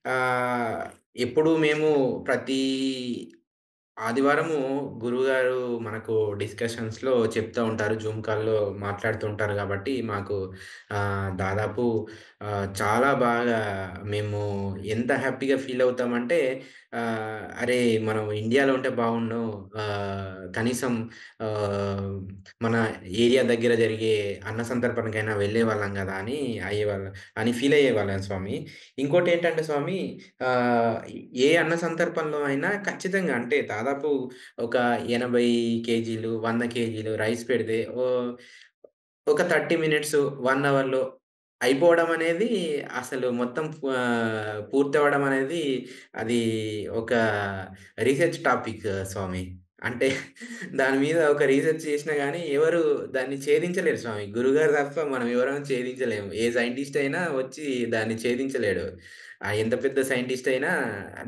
ఆహ్, ఎప్పుడు మేము ప్రతి ఆదివారము గురువుగారు మనకు డిస్కషన్స్‌లో చెప్తా ఉంటారు. జూమ్ కాల్‌లో మాట్లాడుతూ ఉంటారు గాబట్టి, మాకు దాదాపు చాలా బాగా మేము ఎంత హ్యాపీగా ఫీల్ అవుతామంటే, అరే! మనం ఇండియాలో ఉంటే బాగుండు. కనీసం ఆహ్, మన ఏరియా దగ్గర జరిగే అన్న సంతర్పణకైనా వెళ్ళేవాళ్ళం గదా! అని అని ఫీల్ అయ్యేవాళ్ళం స్వామి. ఇంకోటేంటంటే స్వామి ఆహ్, ఏ అన్న సంతర్పణలో అయినా ఖచ్చితంగా అంటే దాదాపు ఒక 80 కేజీలు, 100 కేజీలు రైస్ పెడితే ఒక 30 మినిట్స్, 1 అవర్‌లో అయిపోవడం అనేది అసలు మొత్తం పూర్తవ్వడం అనేది అది ఒక రీసెర్చ్ టాపిక్ స్వామి. అంటే దాని మీద ఒక రీసెర్చ్ చేసినా గాని ఎవరు దాన్ని ఛేదించలేరు స్వామి. గురువుగారు తప్ప మనం ఎవరం ఛేదించలేము. ఏ సైంటిస్ట్ అయినా వచ్చి దాన్ని ఛేదించలేడు. ఎంత పెద్ద సైంటిస్ట్ అయినా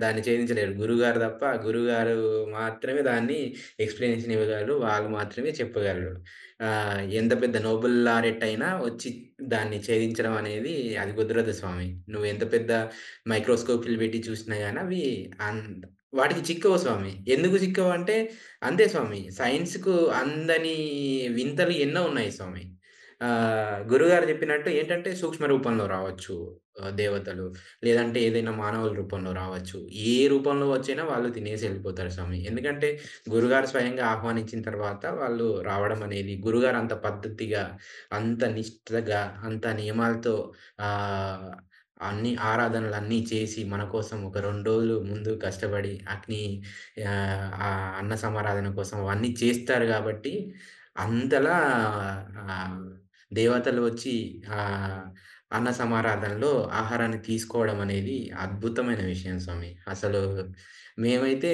దాన్ని ఛేదించలేరు. గురువుగారు తప్ప గురువుగారు మాత్రమే దాన్ని ఎక్స్‌ప్లనేషన్ ఇవ్వగలరు. వాళ్ళు మాత్రమే చెప్పగలరు. ఎంత పెద్ద నోబెల్ లారెట్ అయినా వచ్చి దాన్ని ఛేదించడం అనేది అది కుదరదు స్వామి. నువ్వెంత పెద్ద మైక్రోస్కోప్‌లు పెట్టి చూసినా గాని అవి వాటికి చిక్కవు స్వామి. ఎందుకు చిక్కవంటే అంతే స్వామి. సైన్స్‌కు అందని వింతలు ఎన్నో ఉన్నాయి స్వామి. గురువుగారు చెప్పినట్టు ఏంటంటే సూక్ష్మ రూపంలో రావచ్చు దేవతలు. లేదంటే ఏదైనా మానవుల రూపంలో రావచ్చు. ఏ రూపంలో వచ్చినా వాళ్ళు తినేసి ఎళ్ళిపోతారు స్వామి. ఎందుకంటే గురువుగారు స్వయంగా ఆహ్వానించిన తర్వాత వాళ్ళు రావడం అనేది గురువుగారు అంత పద్ధతిగా, అంత నిష్టగా, అంత నియమాలతో ఆహ్, అన్ని ఆరాధనలన్నీ చేసి మన కోసం ఒక 2 రోజులు ముందు కష్టపడి ఆ అన్న సమారాధన కోసం అవన్నీ చేస్తారు గాబట్టి, అంతలా ఆహ్, దేవతలు వచ్చి ఆహ్, అన్న సమారాధనలో ఆహారాన్ని తీసుకోవడం అనేది అద్భుతమైన విషయం స్వామి. అసలు మేమైతే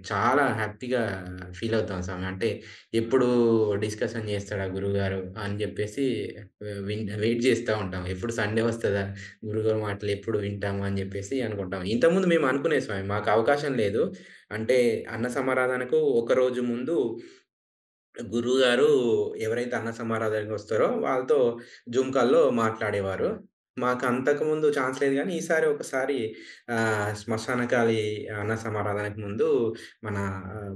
చాలా హ్యాపీగా ఫీల్ అవుతాం స్వామి. అంటే ఎప్పుడు డిస్కషన్ చేస్తాడా గురువుగారు అని జెప్పేసి వెయిట్ జేస్తా ఉంటాం. ఎప్పుడు సండే వస్తదా? గురువుగారి మాటలు ఎప్పుడు వింటాము అని జెప్పేసి అనుకుంటాం. ఇంతకుముందు మేము అనుకునేది స్వామి మాకు అవకాశం లేదు. అంటే అన్న సమారాధనకు ఒకరోజు ముందు గురువుగారు ఎవరైతే అన్న సమారాధనకొస్తారో వాళ్ళతో జూమ్ కాల్‌లో మాట్లాడేవారు. మాకు అంతకుముందు ఛాన్స్ లేదు గానీ, ఈసారి ఒకసారి శ్మశానకాలి అన్న సమారాధనకు ముందు మన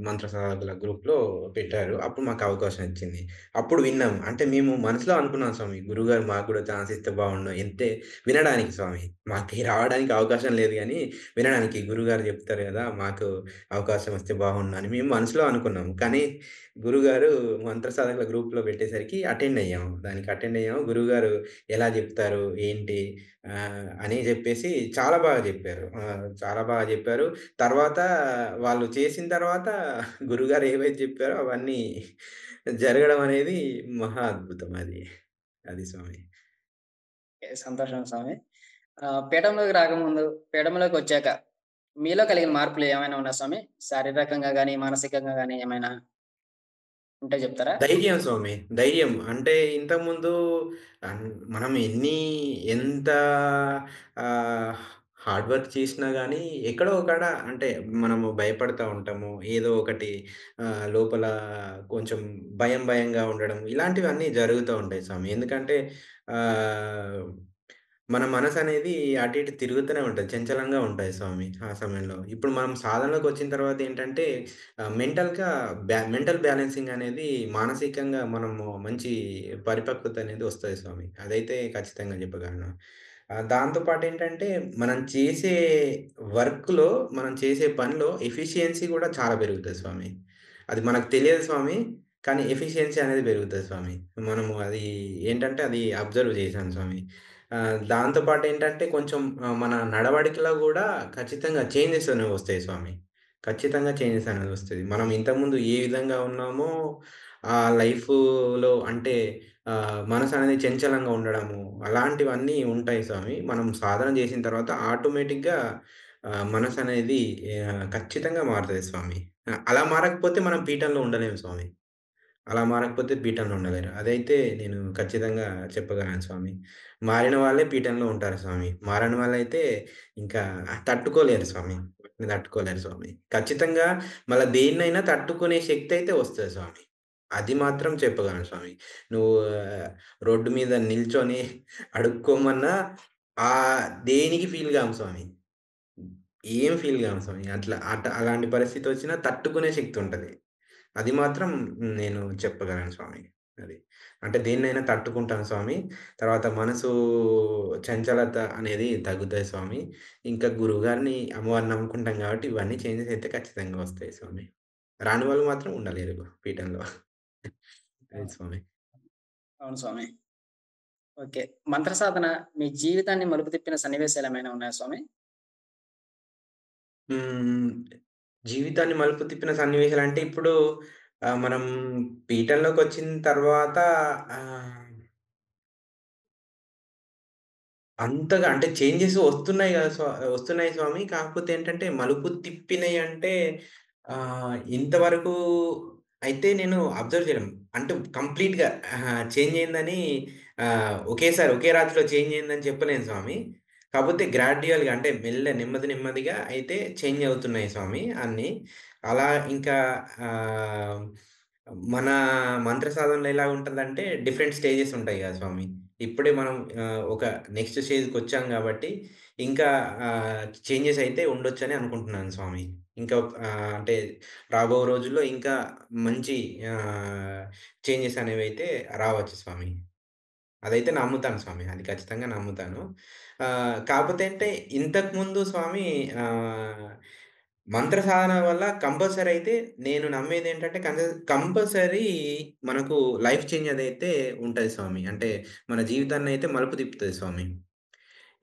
మంత్ర సాధకుల గ్రూప్‌లో పెట్టారు. అప్పుడు మాకు అవకాశం ఇచ్చింది. అప్పుడు విన్నాం. అంటే మేము మనసులో అనుకున్నాం స్వామి, గురువుగారు మాకు గూడా ఛాన్స్ ఇస్తే బావుండు. వినడానికి స్వామి. మాకి రావడానికి అవకాశం లేదు గానీ, వినడానికి గురువుగారు చెప్తారు గదా! మాకు అవకాశం వస్తే బావుండు అని మేము మనసులో అనుకున్నాం. కానీ గురువుగారు మంత్ర సాధకుల గ్రూప్‌లో పెట్టేసరికి అటెండ్ అయ్యాము. దానికి అటెండ్ అయ్యాము. గురువుగారు ఎలా జెప్తారు? ఏంటి? అని జెప్పేసి చాలా బాగా జెప్పారు. చాలా బాగా జెప్పారు. తర్వాత వాళ్ళు చేసిన తర్వాత గురువుగారు ఏవైతే జెప్పారో అవన్నీ జరగడం అనేది మహా అద్భుతం అది. అది స్వామి. ఓకే. సంతోషం స్వామి. పీఠంలోకి రాకముందు, పీఠంలోకొచ్చాక మీలో కలిగిన మార్పులు ఏమైనా ఉన్నాయా స్వామి? శారీరకంగా గాని, మానసికంగా గాని ఏమైనా ఉంటే చెప్తారా? ధైర్యం స్వామి. ధైర్యం. అంటే ఇంతకుముందు అన్ మనం ఎంత ఆహ్, హార్డ్ వర్క్ చేసినా గానీ, ఎక్కడో ఒకాడ అంటే మనము భయపడతా ఉంటాము. ఏదో ఒకటి లోపల కొంచెం భయంగా ఉండడం ఇలాంటివన్నీ జరుగుతూ ఉంటాయి స్వామి. ఎందుకంటే ఆహ్, మన మనసనేది అటు ఇటు తిరుగుతూనే ఉంటది. చంచలంగా ఉంటది స్వామి ఆ సమయంలో. ఇప్పుడు మనం సాధనలోకొచ్చిన తర్వాతేంటంటే మెంటల్ బ్యాలెన్సింగ్ అనేది మానసికంగా మనము మంచి పరిపక్వత అనేది వస్తది స్వామి. అదైతే ఖచ్చితంగా చెప్పగలను. దాంతో పాటేంటంటే, మనం చేసే వర్క్‌లో, మనం చేసే పనిలో ఎఫిషియన్సీ గూడా చాలా పెరుగుతది స్వామి. అది మనకు తెలియదు స్వామి. కానీ ఎఫిషియన్సీ అనేది పెరుగుతది స్వామి. మనము అది ఏంటంటే, అది అబ్జర్వ్ చేశాను స్వామి. దాంతో పాటేంటంటే, కొంచెం మన నడవడికలో గూడా ఖచ్చితంగా చేంజెస్ అనేవి వస్తాయి స్వామి. ఖచ్చితంగా చేంజెస్ అనేది వస్తది. మనం ఇంతకుముందు ఏ విధంగా ఉన్నామో, ఆ లైఫ్‌లో అంటే మనసనేది చంచలంగా ఉండడము, అలాంటివన్నీ ఉంటాయి స్వామి. మనం సాధన చేసిన తర్వాత ఆటోమేటిక్‌గా మనసనేది ఖచ్చితంగా మారుతది స్వామి. అలా మారకపోతే మనం పీఠంలో ఉండలేము స్వామి. అలా మారకపోతే పీఠంలో ఉండలేరు. అదైతే నేను ఖచ్చితంగా చెప్పగలను స్వామి. మారిన వాళ్ళే పీఠంలో ఉంటారు స్వామి. మారని వాళ్ళైతే ఇంకా తట్టుకోలేరు స్వామి. వాటిని తట్టుకోలేరు స్వామి. ఖచ్చితంగా మళ్ళా దేన్నైనా తట్టుకునే శక్తయితే వస్తది స్వామి. అది మాత్రం చెప్పగలను స్వామి. నువ్వు రోడ్డు మీద నిల్చొని అడుక్కోమన్నా దేనికి ఫీల్ గాము స్వామి. ఏం ఫీల్ గాము స్వామి. అలాంటి పరిస్థితొచ్చినా తట్టుకునే శక్తుంటది. అది మాత్రం నేను చెప్పగలను స్వామి. అది. అంటే దేన్నైనా తట్టుకుంటాను స్వామి. తర్వాత మనసు చంచలత అనేది తగ్గుతది స్వామి. ఇంకా గురువుగారిని, అమ్మవారిని నమ్ముకుంటాం గాబట్టి ఇవన్నీ చేంజెస్ అయితే ఖచ్చితంగా వస్తాయి స్వామి. రాని వాళ్ళు మాత్రం ఉండలేరు పీఠంలో. అది అవును. స్వామి. అవును స్వామి. ఓకే. మంత్ర సాధన మీ జీవితాన్ని మలుపు తిప్పిన సన్నివేశాలేమైనా ఉన్నాయా స్వామి? హ్మ్. జీవితాన్ని మలుపు తిప్పిన సన్నివేశాలంటే ఇప్పుడు మనం పీఠంలోకొచ్చిన తర్వాత ఆహ్ అంతగా అంటే చేంజెస్ వస్తున్నాయి గదా! వస్తున్నాయి స్వామి. కాకపోతే ఏంటంటే మలుపు తిప్పినయంటే ఇంతవరకు అయితే నేను అబ్జర్వ్ చేయడం. అంటే కంప్లీట్‌గా చేంజ్ అయిందని ఒకేసారి ఒకే రాత్రిలో చేంజ్ అయిందని చెప్పలేను స్వామి. కాపోతే గ్రాడ్యుయల్‌గా అంటే నెమ్మది నెమ్మదిగా అయితే చేంజ్ అవుతున్నాయి స్వామి అన్నీ. అలా ఇంకా ఆహ్, మన మంత్ర సాధనలో ఎలా ఉంటదంటే డిఫరెంట్ స్టేజెస్ ఉంటాయి గదా స్వామి. ఇప్పుడే మనం ఒక నెక్స్ట్ స్టేజ్‌కొచ్చాం గాబట్టి, ఇంకా చేంజెస్ అయితే ఉండొచ్చని అనుకుంటున్నాను స్వామి. ఇంకా అంటే రాబో రోజుల్లో ఇంకా మంచి ఆహ్, చేంజెస్ అనేవైతే రావచ్చు స్వామి. అదైతే నమ్ముతాను స్వామి. అది ఖచ్చితంగా నమ్ముతాను. కాపోతే అంటే ఇంతకుముందు స్వామి ఆహ్, మంత్ర సాధన వల్ల కంపల్సరీ అయితే నేను నమ్మేదేంటంటే కంపల్సరీ మనకు లైఫ్ చేంజ్ అదైతే ఉంటది స్వామి. అంటే మన జీవితాన్నయితే మలుపు తిప్పుతది స్వామి.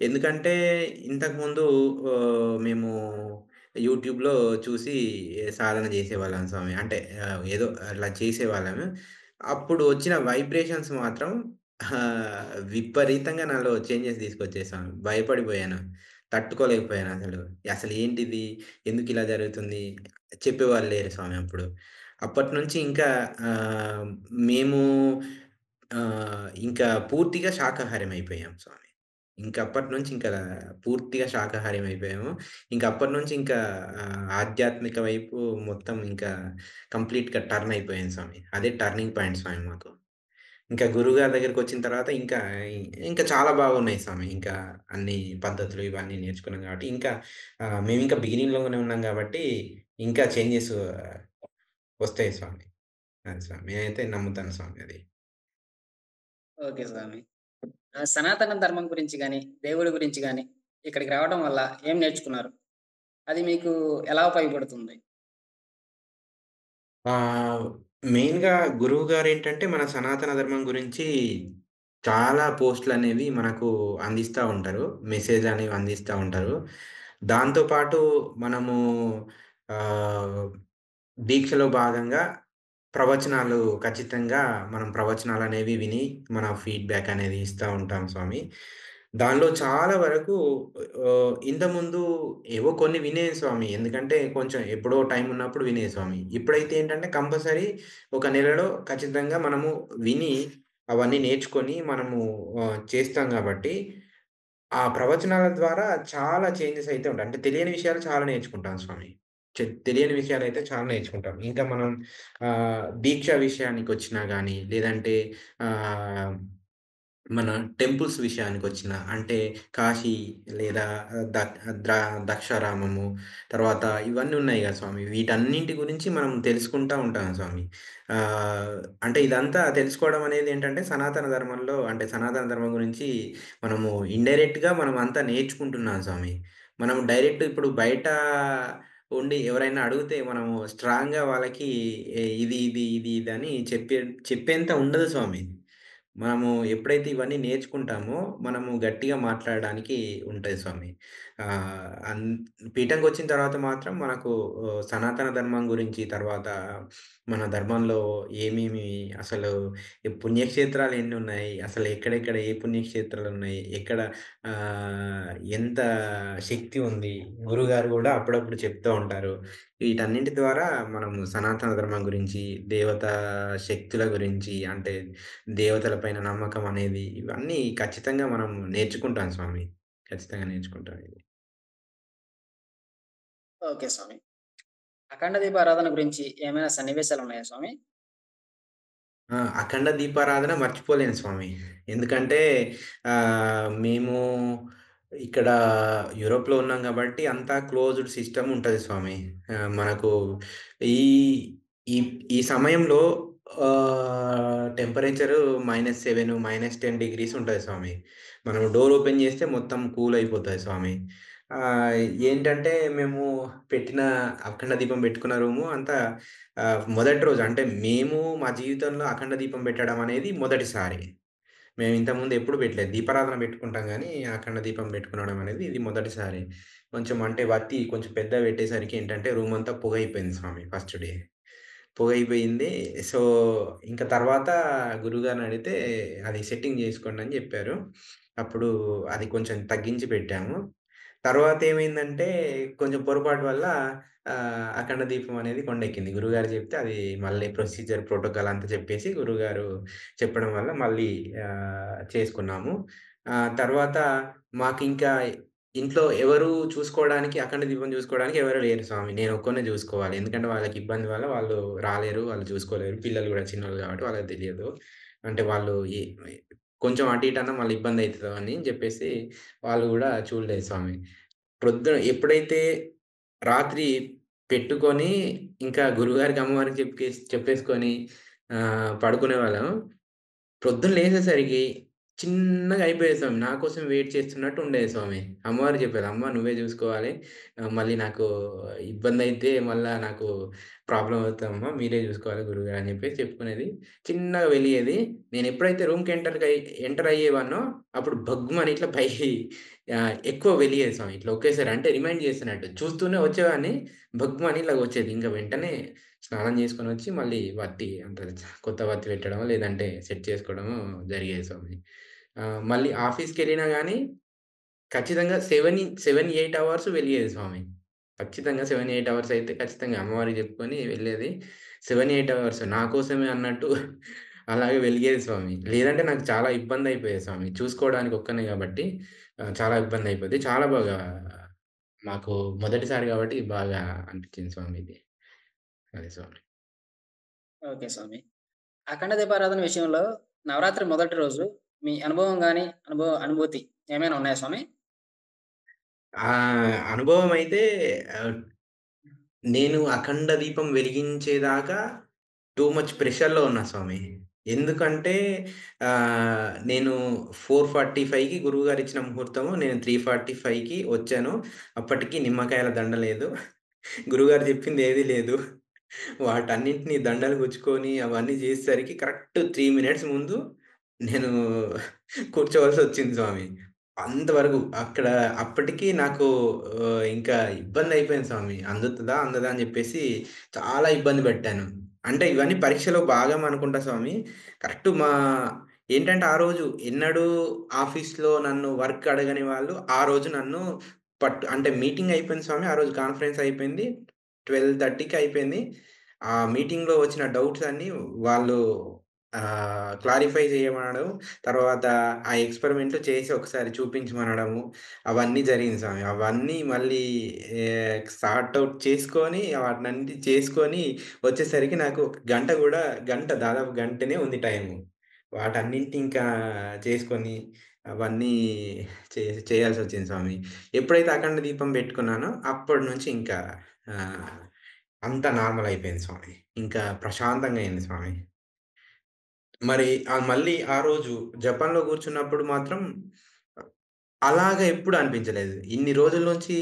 ఎందుకంటే ఇంతకుముందు మేము యూట్యూబ్‌లో చూసి సాధన చేసేవాళ్ళం స్వామి. అంటే ఏదో అట్లా చేసేవాళ్ళము. అప్పుడు వచ్చిన వైబ్రేషన్స్ మాత్రం విపరీతంగా నాలో చేంజెస్ తీసుకొచ్చాయి స్వామి. భయపడిపోయాను. తట్టుకోలేకపోయానసలు. అసలేంటిది? ఎందుకిలా జరుగుతుంది? చెప్పేవాళ్ళు లేరు స్వామి అప్పుడు. అప్పటినుంచి ఇంకా ఆహ్, మేము ఇంకా పూర్తిగా శాకాహారమైపోయాం స్వామి. ఇంకప్పటినుంచి ఇంకా పూర్తిగా శాకాహారమైపోయాము. ఇంక అప్పటినుంచి ఇంకా ఆధ్యాత్మిక వైపు మొత్తం ఇంకా కంప్లీట్‌గా టర్న్ అయిపోయాను స్వామి. అదే టర్నింగ్ పాయింట్ స్వామి మాకు. ఇంకా గురువుగారి దగ్గరికొచ్చిన తర్వాత ఇంకా చాలా బాగున్నాయి స్వామి. ఇంకా అన్ని పద్ధతులు ఇవన్నీ నేర్చుకున్నాం గాబట్టి, ఇంకా మేమింకా బిగినింగ్‌లోనే ఉన్నాం గాబట్టి, ఇంకా చేంజెస్ వస్తాయి స్వామి. అది స్వామి. నేనైతే నమ్ముతాను స్వామి అది. ఓకే స్వామి. సనాతన ధర్మం గురించి గాని, దేవుడి గురించి గాని, ఇక్కడికి రావడం వల్ల ఏం నేర్చుకున్నారు? అది మీకు ఎలా ఉపయోగపడుతుంది? ఆహ్, మెయిన్‌గా గురువుగారేంటంటే, మన సనాతన ధర్మం గురించి చాలా పోస్ట్‌లనేవి మనకు అందిస్తా ఉంటారు. మెసేజ్‌లనేవి అందిస్తా ఉంటారు. దాంతో పాటు మనము ఆహ్, దీక్షలో భాగంగా ప్రవచనాలు ఖచ్చితంగా మనం ప్రవచనాలనేవి విని, మన ఫీడ్‌బ్యాక్ అనేది ఇస్తా ఉంటాం స్వామి. దానిలో చాలా వరకు ఇంతకుముందు ఏవో కొన్ని వినేది స్వామి. ఎందుకంటే కొంచెం ఎప్పుడో టైం ఉన్నప్పుడు వినేది స్వామి. ఇప్పుడైతే ఏంటంటే కంపల్సరీ ఒక నెలలో ఖచ్చితంగా మనము విని, అవన్నీ నేర్చుకొని మనము చేస్తాం గాబట్టి, ఆ ప్రవచనాల ద్వారా చాలా చేంజెస్ అయితే ఉంటాయి. అంటే తెలియని విషయాలు చాలా నేర్చుకుంటాం స్వామి. తెలియని విషయాలైతే చాలా నేర్చుకుంటాం. ఇంకా మనం దీక్ష విషయానికొచ్చినా గానీ, లేదంటే ఆహ్ మన టెంపుల్స్ విషయానికొచ్చిన అంటే కాశీ లేదా ద ద్ర ద్రాక్షారామము, తర్వాత ఇవన్నీ ఉన్నాయి గదా స్వామి. వీటన్నింటి గురించి మనం తెలుసుకుంటా ఉంటాం స్వామి. ఆహ్, అంటే ఇదంతా తెలుసుకోవడం అనేదేంటంటే సనాతన ధర్మంలో అంటే సనాతన ధర్మం గురించి మనము ఇండైరెక్ట్‌గా మనం అంతా నేర్చుకుంటున్నాం స్వామి. మనం డైరెక్ట్ ఇప్పుడు బయట ఉండి ఎవరైనా అడిగితే మనము స్ట్రాంగ్‌గా వాళ్ళకి ఇది అని చెప్పేంత ఉండదు స్వామి. మనము ఎప్పుడైతే ఇవన్నీ నేర్చుకుంటామో, మనము గట్టిగా మాట్లాడడానికి ఉంటది స్వామి. ఆహ్, అన్ పీఠంకొచ్చిన తర్వాత మాత్రం మనకు సనాతన ధర్మం గురించి, తర్వాత మన ధర్మంలో ఏమేమి అసలు ఈ పుణ్యక్షేత్రాలు ఎన్నున్నాయి, అసలు ఎక్కడెక్కడ ఏ పుణ్యక్షేత్రాలున్నాయి, ఎక్కడ ఎంత శక్తి ఉంది, గురుగారు గూడా అప్పుడప్పుడు చెప్తూ ఉంటారు. వీటన్నింటి ద్వారా మనము సనాతన ధర్మం గురించి, దేవతా శక్తుల గురించి అంటే దేవతల పైన నమ్మకం అనేది ఇవన్నీ ఖచ్చితంగా మనం నేర్చుకుంటాం స్వామి. ఖచ్చితంగా నేర్చుకుంటాం ఇది. ఓకే స్వామి. అఖండ దీపారాధన గురించి ఏమైనా సన్నివేశాలున్నాయా స్వామి? అఖండ దీపారాధన మర్చిపోలేను స్వామి. ఎందుకంటే మేము ఇక్కడ యూరోప్‌లో ఉన్నాం గాబట్టి అంతా క్లోజ్డ్ సిస్టమ్ ఉంటది స్వామి. మనకు ఈ ఈ ఈ సమయంలో టెంపరేచరు -7, -10 డిగ్రీస్ ఉంటది స్వామి. మనం డోర్ ఓపెన్ జేస్తే మొత్తం కూల్ అయిపోతది స్వామి. ఆహ్, ఏంటంటే మేము పెట్టిన అఖండ దీపం పెట్టుకున్న రూము అంతా మొదటి రోజు అంటే మేము మా జీవితంలో అఖండ దీపం పెట్టడం అనేది మొదటిసారి. మేము ఇంతకుముందు ఎప్పుడు పెట్టలేదు. దీపారాధన పెట్టుకుంటాం గానీ, అఖండ దీపం పెట్టుకునడం అనేది ఇది మొదటిసారి. కొంచెం అంటే వత్తి కొంచెం పెద్దగా పెట్టేసరికి ఏంటంటే రూమంతా పొగయిపోయింది స్వామి ఫస్ట్ డే. పొగయిపోయింది. సో, ఇంక తర్వాత గురువుగారినడిగితే అది సెట్టింగ్ జేసుకోండి అని జెప్పారు. అప్పుడు అది కొంచెం తగ్గించి పెట్టాము. తర్వాతేమైందంటే కొంచెం పొరపాటు వల్ల అఖండ దీపం అనేది కొండెక్కింది. గురువుగారు చెప్తే అది మళ్ళీ ప్రొసీజర్, ప్రోటోకాల్ అంతా చెప్పేసి గురువుగారు చెప్పడం వల్ల మళ్ళీ చేసుకున్నాము. తర్వాత మాకింకా ఇంట్లో ఎవరు చూసుకోవడానికి అఖండ దీపం చూసుకోవడానికి ఎవరు లేరు స్వామి. నేనొక్కడినే చూసుకోవాలి. ఎందుకంటే వాళ్ళకి ఇబ్బంది వల్ల వాళ్ళు రాలేరు, వాళ్ళు చూసుకోలేరు. పిల్లలు గూడా చిన్నోళ్ళు కాబట్టి వాళ్ళకి తెలియదు. అంటే వాళ్ళు కొంచెం అటు ఇటు అన్నా మళ్ళీ ఇబ్బందయితదో అని జెప్పేసి వాళ్ళు గూడా చూడలేదు స్వామి. ప్రొద్దున ఎప్పుడైతే రాత్రి పెట్టుకొని, ఇంకా గురువుగారికి, అమ్మవారికి చెప్పేసుకొని పడుకునేవాళ్ళం. ప్రొద్దున లేసేసరికి చిన్నగా అయిపోయేది స్వామి. నా కోసం వెయిట్ చేస్తున్నట్టు ఉండేది స్వామి. అమ్మవారు చెప్పేది, "అమ్మ నువ్వే చూసుకోవాలి. మళ్ళీ నాకు ఇబ్బందయితే మళ్ళా నాకు ప్రాబ్లమ్ అవుతదమ్మా. మీరే చూసుకోవాలి గురువుగారు" అని చెప్పేసి చెప్పుకునేది. చిన్నగా వెలిగేది. నేనెప్పుడైతే రూమ్‌కి ఎంటర్ అయ్యేవాడినో అప్పుడు భగ్గుమని ఇట్లా పైకి ఎక్కువ వెలిగేది స్వామి. ఇట్లా ఒకేసారి అంటే రిమైండ్ చేస్తున్నట్టు. చూస్తూనే వచ్చేవాడిని. భగ్గుమని ఇలాగ వచ్చేది. ఇంక వెంటనే స్నానం చేసుకొనొచ్చి మళ్ళీ వత్తి అంటే కొత్త వత్తి పెట్టడమో, లేదంటే సెట్ చేసుకోవడమో జరిగేది స్వామి. మళ్ళీ ఆఫీస్‌కెళ్ళినా గానీ ఖచ్చితంగా 7, 8 అవర్స్ వెలిగేది స్వామి. ఖచ్చితంగా 7, 8 అవర్స్ అయితే ఖచ్చితంగా అమ్మవారికి చెప్పుకొని వెళ్ళేది. 7, 8 అవర్స్ నా కోసమే అన్నట్టు అలాగే వెలిగేది స్వామి. లేదంటే నాకు చాలా ఇబ్బందయిపోయేది స్వామి. చూసుకోవడానికి ఒక్కడినే గాబట్టి చాలా ఇబ్బందయిపోద్ది. చాలా బాగా మాకు మొదటిసారి గాబట్టి బాగా అనిపించింది స్వామి ఇది. అదే స్వామి. ఓకే స్వామి. అఖండ దీపారాధన విషయంలో నవరాత్రి మొదటి రోజు మీ అనుభవం గాని, అనుభూతి ఏమైనా ఉన్నాయా స్వామి? అనుభవమైతే ఆహ్, నేను అఖండ దీపం వెలిగించేదాకా టూ మచ్ ప్రెషర్‌లో ఉన్నా స్వామి. ఎందుకంటే నేను 4:45కి గురువుగారిచ్చిన ముహూర్తము. నేను 3:45కి వచ్చాను. అప్పటికి నిమ్మకాయల దండ లేదు. గురువుగారు చెప్పింది ఏది లేదు. వాటన్నింటిని దండలు గుచ్చుకొని అవన్నీ చేసేసరికి కరెక్ట్ 3 మినిట్స్ ముందు నేను కూర్చోవాల్సొచ్చింది స్వామి. అంతవరకు అక్కడ అప్పటికి నాకు ఇంకా ఇబ్బందయిపోయింది స్వామి. అందుతదా? అందదా? అని జెప్పేసి చాలా ఇబ్బంది పెట్టాను. అంటే ఇవన్నీ పరీక్షలో భాగం అనుకుంటా స్వామి. కరెక్ట్ ఏంటంటే ఆ రోజు ఎన్నడూ ఆఫీస్‌లో నన్ను వర్క్ అడగని వాళ్ళు ఆ రోజు నన్ను అంటే మీటింగ్ అయిపోయింది స్వామి. ఆ రోజు కాన్ఫరెన్స్ అయిపోయింది. 12:30కి అయిపోయింది. ఆ మీటింగ్‌లో వచ్చిన డౌట్స్ అన్నీ వాళ్ళు క్లారిఫై చేయమనడం, తర్వాత ఆ ఎక్స్‌పెరిమెంట్ చేసి ఒకసారి చూపించమనడము, అవన్నీ జరిగింది స్వామి. అవన్నీ మళ్ళీ సార్ట్ ఔట్ చేసుకొని, వాటినన్నిటి చేసుకొని వచ్చేసరికి నాకు ఒక గంట గూడా దాదాపు గంటనే ఉంది టైము. వాటన్నింటిని ఇంకా చేసుకొని అవన్నీ చే చేయాల్సొచ్చింది స్వామి. ఎప్పుడైతే అఖండ దీపం పెట్టుకున్నానో అప్పటి నుంచి ఇంకా ఆహ్, అంతా నార్మల్ అయిపోయింది స్వామి. ఇంకా ప్రశాంతంగా అయింది స్వామి. మరి మళ్ళీ ఆ రోజు జపాన్‌లో కూర్చున్నప్పుడు మాత్రం అలాగా ఎప్పుడు అనిపించలేదు. ఇన్ని రోజుల నుంచి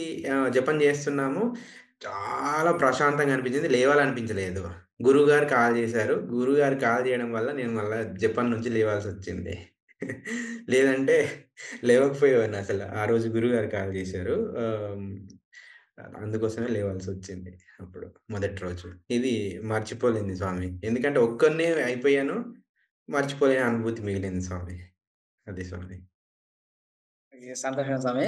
జపం చేస్తున్నాము. చాలా ప్రశాంతంగా అనిపించింది. లేవాలనిపించలేదు. గురువుగారు కాల్ చేశారు. గురువుగారు కాల్ చేయడం వల్ల నేను మళ్ళా జపాన్ నుంచి లేవాల్సొచ్చింది. లేదంటే లేవకపోయేవాడినసల. ఆ రోజు గురువుగారు కాల్ చేశారు. అందుకోసమే లేవాల్సొచ్చింది అప్పుడు మొదటి రోజు. ఇది మర్చిపోలేనిది స్వామి. ఎందుకంటే ఒక్కడినే అయిపోయాను. మర్చిపోలేని అనుభూతి మిగిలింది స్వామి. అది స్వామి. ఓకే. సంతోషం స్వామి.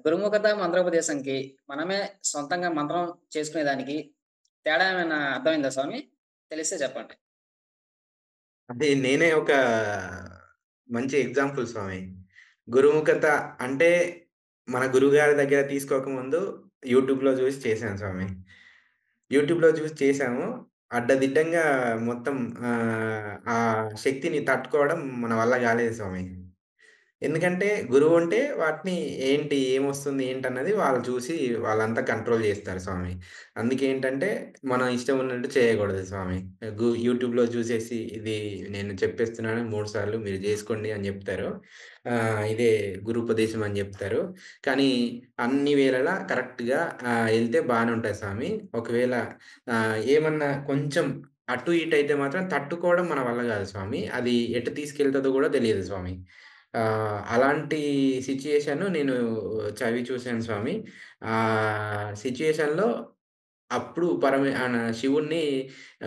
గురుముఖత మంత్రోపదేశంకి మనమే సొంతంగా మంత్రం చేసుకునేదానికి తేడా ఏమైనా అర్థమైందా స్వామి? తెలిస్తే చెప్పండి. అంటే నేనే ఒక మంచి ఎగ్జాంపుల్ స్వామి. గురుముఖత అంటే మన గురువుగారి దగ్గర తీసుకోకముందు యూట్యూబ్‌లో చూసి చేశాను స్వామి. యూట్యూబ్‌లో చూసి చేశాము. అడ్డదిడ్డంగా మొత్తం ఆ శక్తిని తట్టుకోవడం మన వల్ల కాలేదు స్వామి. ఎందుకంటే గురువుంటే వాటిని ఏంటి, ఏమొస్తుంది, ఏంటన్నది వాళ్ళు చూసి వాళ్ళంతా కంట్రోల్ జేస్తారు స్వామి. అందుకేంటంటే, మనం ఇష్టం ఉన్నట్టు చేయకూడదు స్వామి. యూట్యూబ్‌లో చూసేసి ఇది నేను చెప్పేస్తున్నాను 3 సార్లు మీరు జేసుకోండి అని జెప్తారు. ఇదే గురూపదేశం అని జెప్తారు. కానీ అన్ని వేళలా కరెక్ట్‌గా ఎళ్తే బానే ఉంటది స్వామి. ఒకవేళ ఏమన్నా కొంచెం అటు ఇటు అయితే మాత్రం తట్టుకోవడం మన వల్ల గాదు స్వామి. అది ఎటు తీసుకెళ్తదో గూడా తెలీదు స్వామి. అలాంటి సిట్యుయేషన్ నేను చవి చూసాను స్వామి. సిట్యుయేషన్‌లో అప్పుడు శివుడిని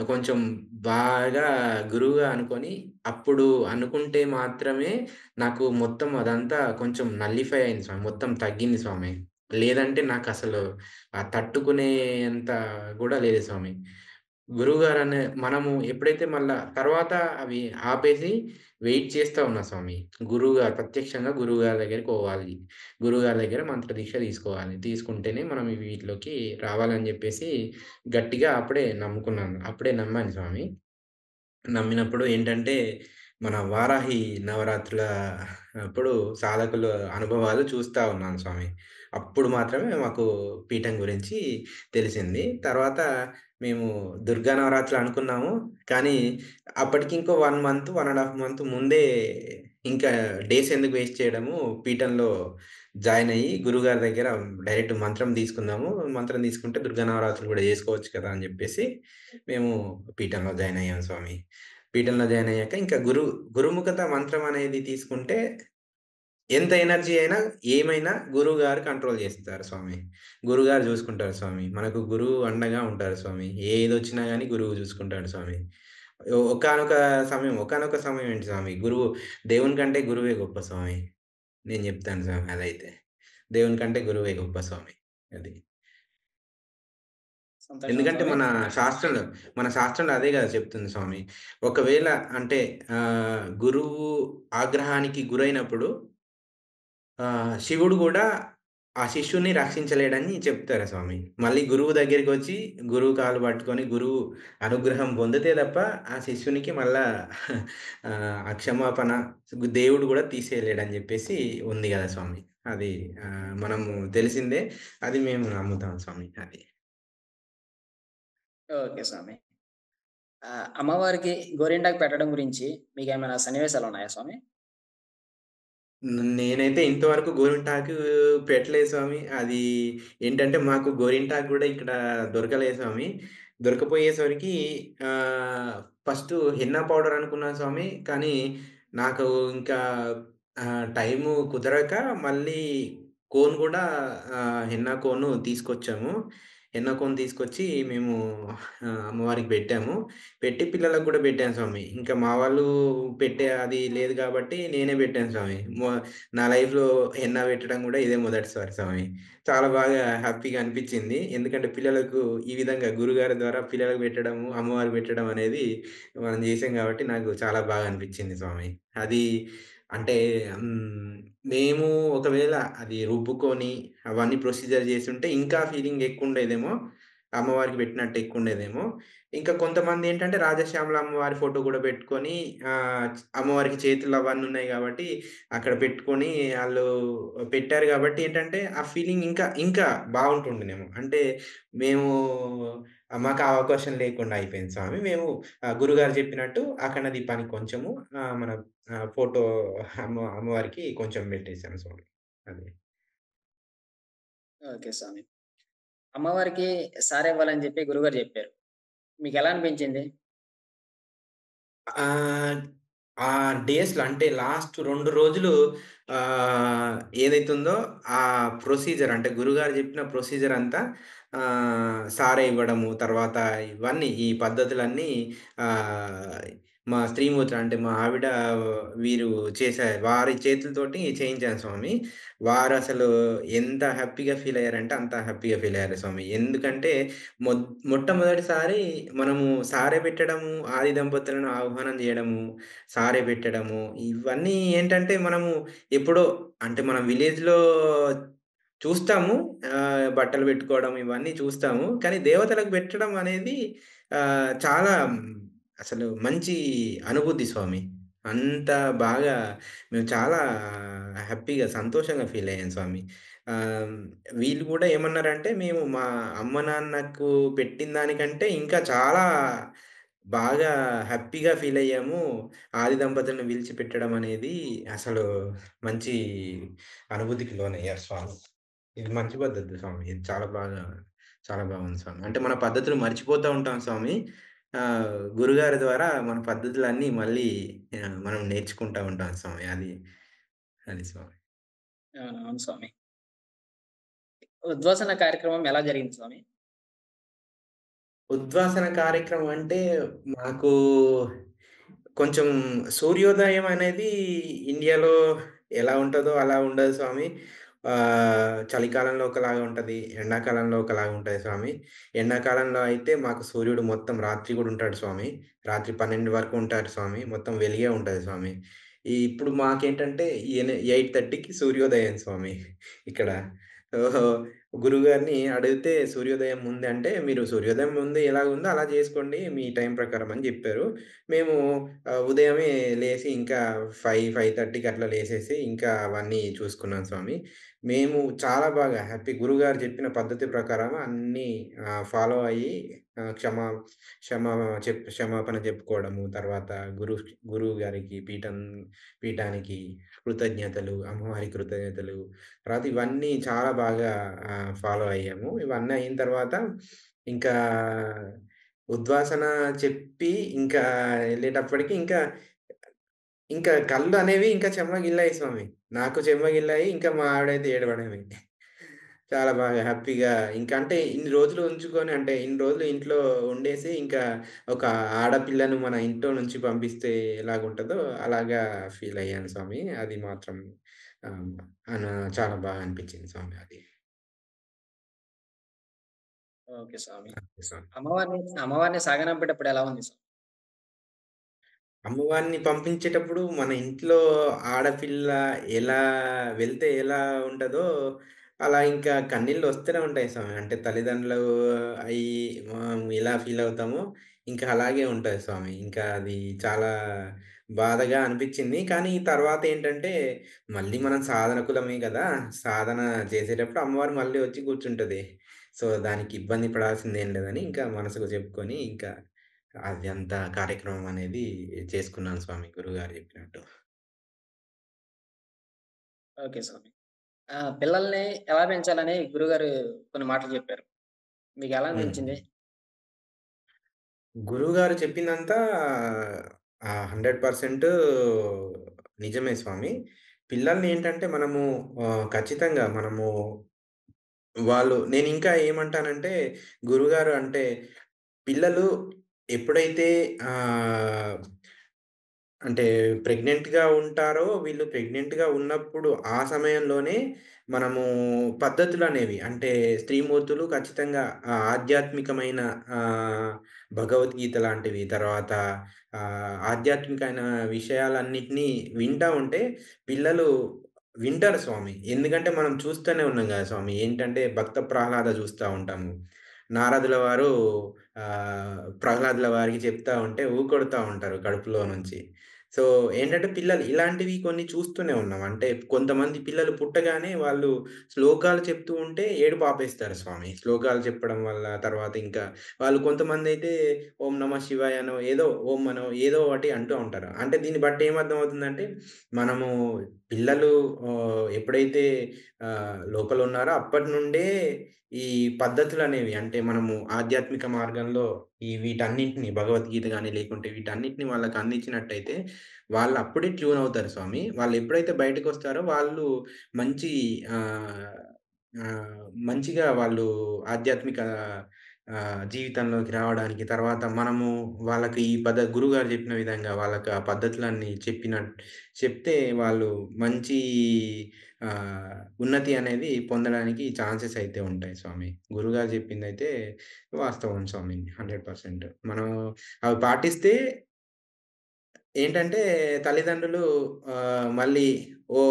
కొంచెం బాగా గురువుగా అనుకోని, అప్పుడు అనుకుంటే మాత్రమే నాకు మొత్తం అదంతా కొంచెం నల్లిఫై అయింది స్వామి. మొత్తం తగ్గింది స్వామి. లేదంటే నాకసలు తట్టుకునేంత గూడా లేదు స్వామి. గురువుగారనే మనము ఎప్పుడైతే మళ్ళా తర్వాత అవి ఆపేసి వెయిట్ చేస్తా ఉన్నా స్వామి. ప్రత్యక్షంగా గురువుగారి దగ్గరికి పోవాలి. గురువుగారి దగ్గర మంత్రదీక్ష తీసుకోవాలి. తీసుకుంటేనే మనం వీటిలోకి రావాలని జెప్పేసి గట్టిగా అప్పుడే నమ్ముకున్నాను. అప్పుడే నమ్మాను స్వామి. నమ్మినప్పుడు ఏంటంటే, మన వారాహి నవరాత్రుల అప్పుడు సాధకుల అనుభవాలు చూస్తా ఉన్నాను స్వామి. అప్పుడు మాత్రమే మాకు పీఠం గురించి తెలిసింది. తర్వాత మేము దుర్గా నవరాత్రులు అనుకున్నాము. కానీ అప్పటికి ఇంకో 1 మంత్, 1 ½ మంత్ ముందే ఇంకా డేస్ ఎందుకు వేస్ట్ చేయడము, పీఠంలో జాయిన్ అయ్యి గురువుగారి దగ్గర డైరెక్ట్ మంత్రం తీసుకుందాము. మంత్రం తీసుకుంటే దుర్గా నవరాత్రులు గూడా చేసుకోవచ్చు కదా! అని జెప్పేసి మేము పీఠంలో జాయిన్ అయ్యాం స్వామి. పీఠంలో జాయిన్ అయ్యాక ఇంకా గురుముఖత మంత్రం అనేది తీసుకుంటే ఎంత ఎనర్జీ అయినా, ఏమైనా గురువుగారు కంట్రోల్ జేస్తారు స్వామి. గురువుగారు జూసుకుంటారు స్వామి. మనకు గురువు అండగా ఉంటారు స్వామి. ఏదొచ్చినా గాని గురువు జూసుకుంటాడు స్వామి. ఒకానొక సమయం ఏంటి స్వామి, దేవుని కంటే గురువే గొప్ప స్వామి. నేను జెప్తాను స్వామి అదైతే. దేవుని కంటే గురువే గొప్ప స్వామి. అది. సంతోషం ఎందుకంటే స్వామి. శాస్త్రంలో మన శాస్త్రంలో అదే గదా చెప్తుంది స్వామి. ఒకవేళ అంటే గురువు ఆగ్రహానికి గురైనప్పుడు శివుడు గూడా ఆ శిష్యుడిని రక్షించలేడని చెప్తారు స్వామి. మళ్ళీ గురువు దగ్గరికొచ్చి గురువు కాళ్ళు పట్టుకొని గురువు అనుగ్రహం పొందితే తప్ప ఆ శిష్యునికి మళ్ళా ఆ క్షమాపణ దేవుడు గూడా తీసేయలేడని జెప్పేసి ఉంది గదా స్వామి. అది మనము తెలిసిందే. అది మేము నమ్ముతాం స్వామి. అది. ఓకే స్వామి. అమ్మవారికి గోరింటాకు పెట్టడం గురించి మీకేమైనా సన్నివేశాలున్నాయా స్వామి? నేనైతే ఇంతవరకు గోరింటాకు పెట్టలేదు స్వామి. అది ఏంటంటే, మాకు గోరింటాకు గూడా ఇక్కడ దొరకలేదు స్వామి. దొరకపోయేసరికి ఆహ్, ఫస్టు హెన్నా పౌడర్ అనుకున్నాను స్వామి. కానీ, నాకు ఇంకా టైము కుదరక మళ్ళీ కోన్ గూడా హెన్నా కోను తీసుకొచ్చాము. హెన్నా కోన్ తీసుకొచ్చి మేము అమ్మవారికి పెట్టాము. పెట్టి పిల్లలకు గూడా పెట్టాను స్వామి. ఇంకా మా వాళ్ళు అది లేదు గాబట్టి నేనే పెట్టాను స్వామి. నా లైఫ్‌లో హెన్నా పెట్టడం గూడా ఇదే మొదటిసారి స్వామి. చాలా బాగా హ్యాపీగా అనిపిచ్చింది. ఎందుకంటే పిల్లలకు ఈ విధంగా గురుగారి ద్వారా పిల్లలకు పెట్టడము, అమ్మవారికి పెట్టడం అనేది మనం జేసాం గాబట్టి నాకు చాలా బాగా అనిపిచ్చింది స్వామి. అది అంటే మేము ఒకవేళ అది రుబ్బుకొని అవన్నీ ప్రొసీజర్ జేసుంటే ఇంకా ఫీలింగ్ ఎక్కువుండేదేమో. అమ్మవారికి పెట్టినట్టు ఎక్కువుండేదేమో. ఇంకా కొంతమందేంటంటే రాజశ్యామల అమ్మవారి ఫోటో గూడా పెట్టుకొని అమ్మవారికి చేతులు అవన్నీ ఉన్నాయి గాబట్టి, అక్కడ పెట్టుకొని ఆళ్ళు పెట్టారు గాబట్టి ఏంటంటే, ఆ ఫీలింగ్ ఇంకా బావుంటుండేనేమో. అంటే మేము మాకు ఆ అవకాశం లేకుండా అయిపోయింది స్వామి. మేము గురుగారు చెప్పినట్టు అఖండ దీపానికి కొంచెము మన ఫోటో అమ్మవారికి కొంచెం పెట్టేసాం స్వామి. అది. ఓకే స్వామి. అమ్మవారికి సారివ్వాలని జెప్పి గురువుగారు జెప్పారు. మీకెలా అనిపించింది? ఆహ్, ఆ డేస్‌లో అంటే లాస్ట్ 2 రోజులు ఏదైతుందో ఆ ప్రొసీజర్ అంటే గురుగారు జెప్పిన ప్రొసీజర్ అంతా సారే ఇవ్వడము, తర్వాత ఇవన్నీ ఈ పద్ధతులన్నీ ఆహ్, మా స్త్రీమూర్తులు అంటే మా ఆవిడ వీరు చేశారు. వారి చేతులతోటి చేయించాను స్వామి. వారసలు ఎంత హ్యాపీగా ఫీలయ్యారంటే అంత హ్యాపీగా ఫీలయ్యారు స్వామి. ఎందుకంటే మొట్టమొదటిసారి మనము సారె పెట్టడము, ఆది దంపతులను ఆహ్వానం జేయడము, సారె పెట్టడము, ఇవన్నీ ఏంటంటే మనము ఎప్పుడో అంటే మనం విలేజ్‌లో చూస్తాము. బట్టలు పెట్టుకోవడం ఇవన్నీ చూస్తాము. కానీ దేవతలకు పెట్టడం అనేది చాలా అసలు మంచి అనుభూతి స్వామి. అంత బాగా మేము చాలా హ్యాపీగా, సంతోషంగా ఫీలయ్యాను స్వామి. ఆహ్, వీళ్ళు గూడా ఏమన్నారంటే, మేము మా అమ్మ, నాన్నకు పెట్టిన దానికంటే ఇంకా చాలా బాగా హ్యాపీగా ఫీలయ్యాము. ఆది దంపతులను పిలిచి పెట్టడం అనేది అసలు మంచి అనుభూతికి లోనయ్యారు స్వామి. ఇది మంచి పద్ధతి స్వామి. ఇది చాలా బాగుంది స్వామి. అంటే మన పద్ధతులు మర్చిపోతా ఉంటాం స్వామి. గురుగారి ద్వారా మన పద్ధతులన్నీ మళ్ళీ మనం నేర్చుకుంటా ఉంటాం స్వామి. అది స్వామి. అవునవును స్వామి. ఉద్వాసన కార్యక్రమం ఎలా జరిగింది స్వామి? ఉద్వాసన కార్యక్రమం అంటే మాకు కొంచెం సూర్యోదయం అనేది ఇండియాలో ఎలా ఉంటదో అలా ఉండదు స్వామి. చలికాలంలో ఒకలాగా ఉంటది. ఎండాకాలంలో ఒకలాగా ఉంటది స్వామి. ఎండాకాలంలో అయితే మాకు సూర్యుడు మొత్తం రాత్రి గూడా ఉంటాడు స్వామి. రాత్రి 12 వరకు ఉంటాడు స్వామి. మొత్తం వెలిగే ఉంటది స్వామి. ఇప్పుడు మాకేంటంటే 8:30కి సూర్యోదయం స్వామి ఇక్కడ. ఓహో! గురువుగారిని అడిగితే సూర్యోదయం ముందే అంటే, "మీరు సూర్యోదయం ముందు ఎలాగుందో అలా జేసుకోండి మీ టైం ప్రకారం" అని జెప్పారు. మేము ఉదయమే లేసి ఇంకా 5:30కి అట్లా లేసేసి ఇంకా అవన్నీ చూసుకున్నాం స్వామి. మేము చాలా బాగా హ్యాపీ గురువుగారు చెప్పిన పద్ధతి ప్రకారం అన్నీ ఫాలో అయ్యి ఆహ్, క్షమా క్షమా క్షమాపణ చెప్పుకోవడము, తర్వాత గురువు గారికి పీఠానికి కృతజ్ఞతలు, అమ్మవారి కృతజ్ఞతలు, తర్వాత ఇవన్నీ చాలా బాగా ఫాలో అయ్యాము. ఇవన్నీ అయిన తర్వాత ఇంకా ఉద్వాసన చెప్పి ఇంకా ఎళ్ళేటప్పటికి ఇంకా కళ్ళు అనేవి ఇంకా చెమ్మగిల్లాయి స్వామి. నాకు చెమ్మగిల్లాయి. ఇంకా మా ఆవిడైతే ఏడవడమే. చాలా బాగా హ్యాపీగా ఇంకా అంటే ఇన్ని రోజులు ఉంచుకొని అంటే ఇన్ని రోజులు ఇంట్లో ఉండేసి ఇంకా ఒక ఆడపిల్లను మన ఇంట్లో నుంచి పంపిస్తే ఎలాగుంటదో అలాగా ఫీల్ అయ్యాను స్వామి. అది మాత్రం ఆహ్, అన చాలా బాగా అనిపించింది స్వామి అది. ఓకే స్వామి. అంతే స్వామి. అమ్మవారిని సాగనంపేటప్పుడు ఎలా ఉంది స్వామి? అమ్మవారిని పంపించేటప్పుడు మన ఇంట్లో ఆడపిల్ల ఎలా వెళ్తే ఎలా ఉంటదో, అలా ఇంకా కన్నీళ్ళు వస్తూనే ఉంటాయి స్వామి. అంటే తల్లిదండ్రులు అయ్యి మనం ఎలా ఫీల్ అవుతామో, ఇంకా అలాగే ఉంటది స్వామి. ఇంకా అది చాలా బాధగా అనిపిచ్చింది. కానీ తర్వాత ఏంటంటే, మళ్ళీ మనం సాధకులమే గదా! సాధన చేసేటప్పుడు అమ్మవారు మళ్ళీ వచ్చి కూర్చుంటది. సో, దానికి ఇబ్బంది పడాల్సిందేం లేదని ఇంకా మనసుకు చెప్పుకొని ఇంకా అది అంతా కార్యక్రమం అనేది చేసుకున్నాను స్వామి గురువుగారు చెప్పినట్టు. ఓకే స్వామి. పిల్లల్ని ఎలా పెంచాలని గురువుగారు కొన్ని మాటలు చెప్పారు. మీకెలా హ్మ్. అనిపించింది? గురువుగారు చెప్పిందంతా 100% నిజమే స్వామి. పిల్లల్ని ఏంటంటే మనము ఖచ్చితంగా మనము నేనింకా ఏమంటానంటే గురువుగారు అంటే పిల్లలు ఎప్పుడైతే ఆహ్ అంటే ప్రెగ్నెంట్‌గా ఉంటారో, వీళ్ళు ప్రెగ్నెంట్‌గా ఉన్నప్పుడు ఆ సమయంలోనే మనము పద్ధతులనేవి అంటే స్త్రీమూర్తులు ఖచ్చితంగా ఆధ్యాత్మికమైన ఆహ్, భగవద్గీత లాంటివి, తర్వాత ఆధ్యాత్మికమైన విషయాలన్నిటిని వింటా ఉంటే పిల్లలు వింటారు స్వామి. ఎందుకంటే మనం చూస్తూనే ఉన్నాం గదా స్వామి. ఏంటంటే భక్త ప్రహ్లాద చూస్తా ఉంటాము. నారదుల వారు ప్రహ్లాదుల వారికి చెప్తా ఉంటే ఊకొడతా ఉంటారు కడుపులో నుంచి. సో, ఏంటంటే పిల్లలు ఇలాంటివి కొన్ని చూస్తూనే ఉన్నాం. అంటే కొంతమంది పిల్లలు పుట్టగానే వాళ్ళు శ్లోకాలు చెప్తూ ఉంటే ఏడుపు ఆపేస్తారు స్వామి. శ్లోకాలు చెప్పడం వల్ల తర్వాత ఇంకా వాళ్ళు కొంతమందైతే ఓం నమః శివాయ అనో ఏదో ఓం అనో ఏదో ఒకటి అంటూ ఉంటారు. అంటే దీన్ని బట్టి ఏమర్థమవుతుందంటే మనము పిల్లలు ఎప్పుడైతే లోపలున్నారో అప్పటి నుండే ఈ పద్ధతులనేవి అంటే మనము ఆధ్యాత్మిక మార్గంలో వీటన్నిటిని భగవద్గీత గాని, లేకుంటే వీటన్నిటిని వాళ్ళకి అందించినట్టయితే వాళ్ళప్పుడే ట్యూన్ అవుతారు స్వామి. వాళ్ళెప్పుడైతే బయటకొస్తారో వాళ్ళు మంచి ఆహ్, మంచిగా వాళ్ళు ఆధ్యాత్మిక జీవితంలోకి రావడానికి తర్వాత మనము వాళ్ళకి ఈ గురువుగారు చెప్పిన విధంగా వాళ్ళకి ఆ పద్ధతులన్నీ చెప్తే వాళ్ళు మంచి ఉన్నతి అనేది పొందడానికి ఛాన్సెస్ అయితే ఉంటాయి స్వామి. గురువుగారు చెప్పిందైతే వాస్తవం స్వామి. 100% మనం అవి పాటిస్తే ఏంటంటే తల్లిదండ్రులు మళ్ళీ ఓ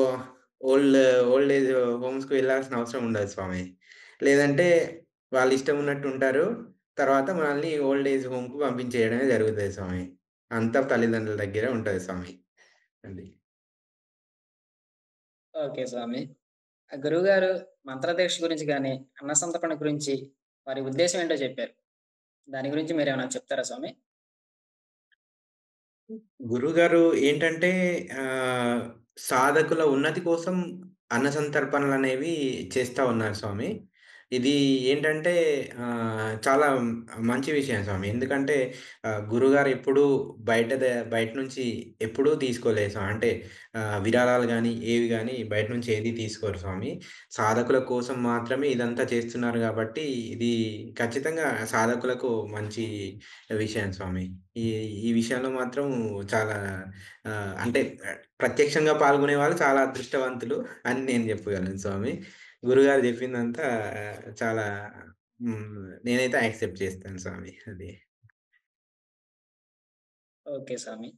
ఓల్డ్ ఓల్డ్ ఏజ్ హోమ్స్‌కి వెళ్ళాల్సిన అవసరం ఉండదు స్వామి. లేదంటే వాళ్ళిష్టం ఉన్నట్టు ఉంటారు. తర్వాత మనల్ని ఓల్డ్ ఏజ్ హోమ్‌కి పంపించేయడమే జరుగుతది స్వామి. అంతా తల్లిదండ్రుల దగ్గరే ఉంటది స్వామి. అది. ఓకే స్వామి. గురువుగారు మంత్రదీక్ష గురించి గాని, అన్న సంతర్పణ గురించి వారి ఉద్దేశ్యం ఏంటో చెప్పారు. దాని గురించి మీరేమైనా చెప్తారా స్వామి? గురువుగారు ఏంటంటే ఆహ్, సాధకుల ఉన్నతి కోసం అన్న సంతర్పణలనేవి చేస్తా ఉన్నారు స్వామి. ఇది ఏంటంటే చాలా మంచి విషయం స్వామి. ఎందుకంటే గురువుగారు ఎప్పుడూ బయట నుంచి ఎప్పుడూ తీసుకోలేదు స్వామి. అంటే విరాళాలు గాని, ఏవి గాని బయట నుంచి ఏది తీసుకోరు స్వామి. సాధకుల కోసం మాత్రమే ఇదంతా చేస్తున్నారు గాబట్టి, ఇది ఖచ్చితంగా సాధకులకు మంచి విషయం స్వామి. ఈ ఈ విషయంలో మాత్రం చాలా అంటే ప్రత్యక్షంగా పాల్గొనే వాళ్ళు చాలా అదృష్టవంతులు అని నేను చెప్పగలను స్వామి. గురుగారు చెప్పిందంతా చాలా నేనైతే యాక్సెప్ట్ చేస్తాను స్వామి. అది. ఓకే స్వామి.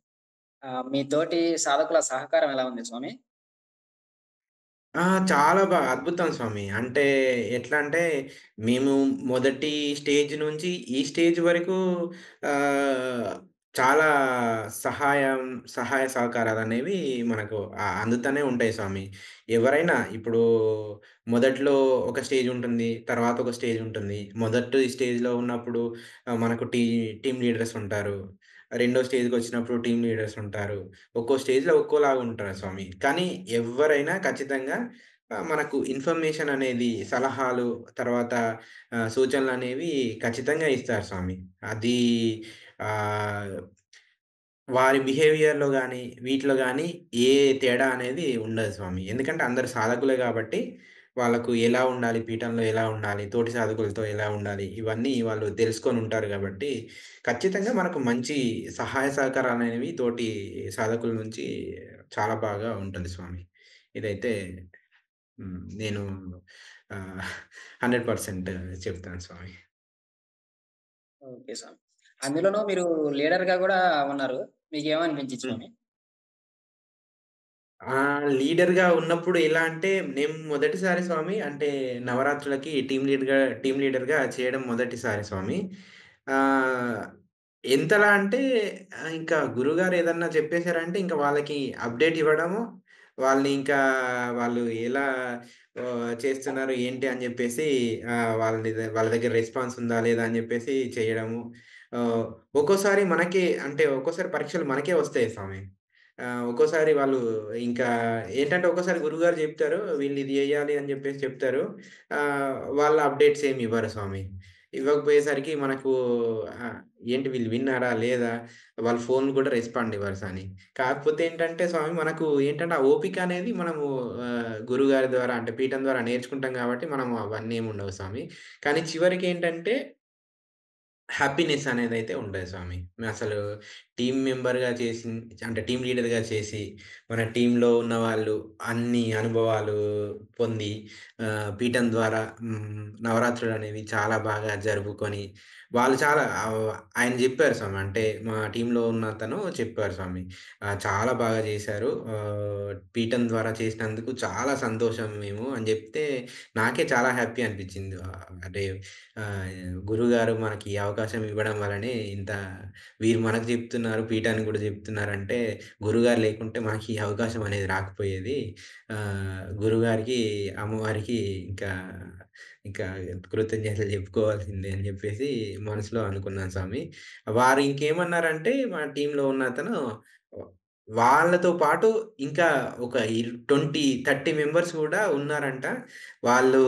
మీ తోటి సాధకుల సహకారం ఎలా ఉంది స్వామి? ఆ! చాలా అద్భుతం స్వామి. అంటే ఎట్లా అంటే, మేము మొదటి స్టేజ్ నుంచి ఈ స్టేజ్ వరకు ఆహ్, చాలా సహాయం, సహాయ సహకారాలనేవి మనకు అందుతానే ఉంటాయి స్వామి. ఎవరైనా ఇప్పుడు మొదట్లో ఒక స్టేజ్ ఉంటుంది. తర్వాత ఒక స్టేజ్ ఉంటుంది. మొదటి స్టేజ్‌లో ఉన్నప్పుడు మనకు టీమ్ లీడర్స్ ఉంటారు. రెండో స్టేజ్‌కొచ్చినప్పుడు టీమ్ లీడర్స్ ఉంటారు. ఒక్కో స్టేజ్‌లో ఒక్కోలాగా ఉంటారు స్వామి. కానీ ఎవ్వరైనా ఖచ్చితంగా మనకు ఇన్ఫర్మేషన్ అనేది సలహాలు తర్వాత సూచనలనేవి ఖచ్చితంగా ఇస్తారు స్వామి. అది ఆహ్, వారి బిహేవియర్‌లో గాని, వీటిలో గాని ఏ తేడా అనేది ఉండదు స్వామి. ఎందుకంటే అందరూ సాధకులే గాబట్టి, వాళ్ళకు ఎలా ఉండాలి, పీఠంలో ఎలా ఉండాలి, తోటి సాధకులతో ఎలా ఉండాలి, ఇవన్నీ వాళ్ళు తెలుసుకొనుంటారు గాబట్టి, ఖచ్చితంగా మనకు మంచి సహాయ సహకారాలనేవి తోటి సాధకుల నుంచి చాలా బాగా ఉంటుంది స్వామి. ఇదైతే నేను ఆహ్, 100% చెప్తాను స్వామి. ఓకే స్వామి. అందులోనూ మీరు లీడర్‌గా గూడా ఉన్నారు. మీకేమనిపించింది హ్మ్. స్వామి? లీడర్‌గా ఉన్నప్పుడు ఎలా అంటే, నేను మొదటిసారి స్వామి అంటే నవరాత్రులకి టీమ్ లీడర్‌గా చేయడం మొదటిసారి స్వామి. ఆహ్, ఎంతలా అంటే ఇంకా గురువుగారు ఏదన్నా చెప్పేసారంటే ఇంక వాళ్ళకి అప్‌డేట్ ఇవ్వడము, వాళ్ళని ఇంకా వాళ్ళు ఎలా చేస్తున్నారు ఏంటి అని జెప్పేసి వాళ్ళ దగ్గర రెస్పాన్స్ ఉందా లేదా అని జెప్పేసి చేయడము. ఆహ్, ఒక్కోసారి పరీక్షలు మనకే వస్తాయి స్వామి. ఒక్కోసారి వాళ్ళు ఇంకా ఏంటంటే ఒక్కోసారి గురువుగారు జెప్తారు. వీళ్ళు ఇది జేయాలి అని జెప్పేసి చెప్తారు. వాళ్ళ అప్‌డేట్స్ ఏమి ఇవ్వరు స్వామి. ఇవ్వకపోయేసరికి మనకు ఆహ్, ఏంటి వీళ్ళు విన్నారా? లేదా? వాళ్ళ ఫోన్‌లు గూడా రెస్పాండ్ ఇవ్వరు సాని. కాకపోతే ఏంటంటే స్వామి మనకు ఏంటంటే ఆ ఓపిక అనేది మనము గురువుగారి ద్వారా అంటే పీఠం ద్వారా నేర్చుకుంటాం గాబట్టి మనం అవన్నీ ఏమి ఉండవు స్వామి. కానీ చివరికేంటంటే హ్యాపీనెస్ అనేదైతే ఉండదు స్వామి. అసలు టీమ్ మెంబర్‌గా అంటే టీమ్ లీడర్‌గా చేసి, మన టీమ్‌లో ఉన్నవాళ్ళు అన్ని అనుభవాలు పొంది పీఠం ద్వారా నవరాత్రులనేవి చాలా బాగా జరుపుకొని, వాళ్ళు చాలా ఆయన జెప్పారు స్వామి. అంటే మా టీమ్‌లో ఉన్నతను చెప్పారు స్వామి. "చాలా బాగా జేశారు. పీఠం ద్వారా చేసినందుకు చాలా సంతోషం మేము" అని జెప్తే నాకే చాలా హ్యాపీ అనిపిచ్చింది. అంటే గురువుగారు మనకి ఈ అవకాశం ఇవ్వడం వల్లనే ఇంత వీరు మనకు జెప్తున్నారు, పీఠానికి గూడా జెప్తున్నారంటే గురువుగారు లేకుంటే మనకి ఈ అవకాశం అనేది రాకపోయేది. గురువుగారికి, అమ్మవారికి ఇంకా ఇంకా కృతజ్ఞతలు చెప్పుకోవాల్సిందే అని జెప్పేసి మనసులో అనుకున్నాను స్వామి. వారు ఇంకేమన్నారంటే మా టీమ్‌లో ఉన్నతను వాళ్ళతో పాటు ఇంకా ఒక 20, 30 మెంబర్స్ గూడా ఉన్నారంట. వాళ్ళు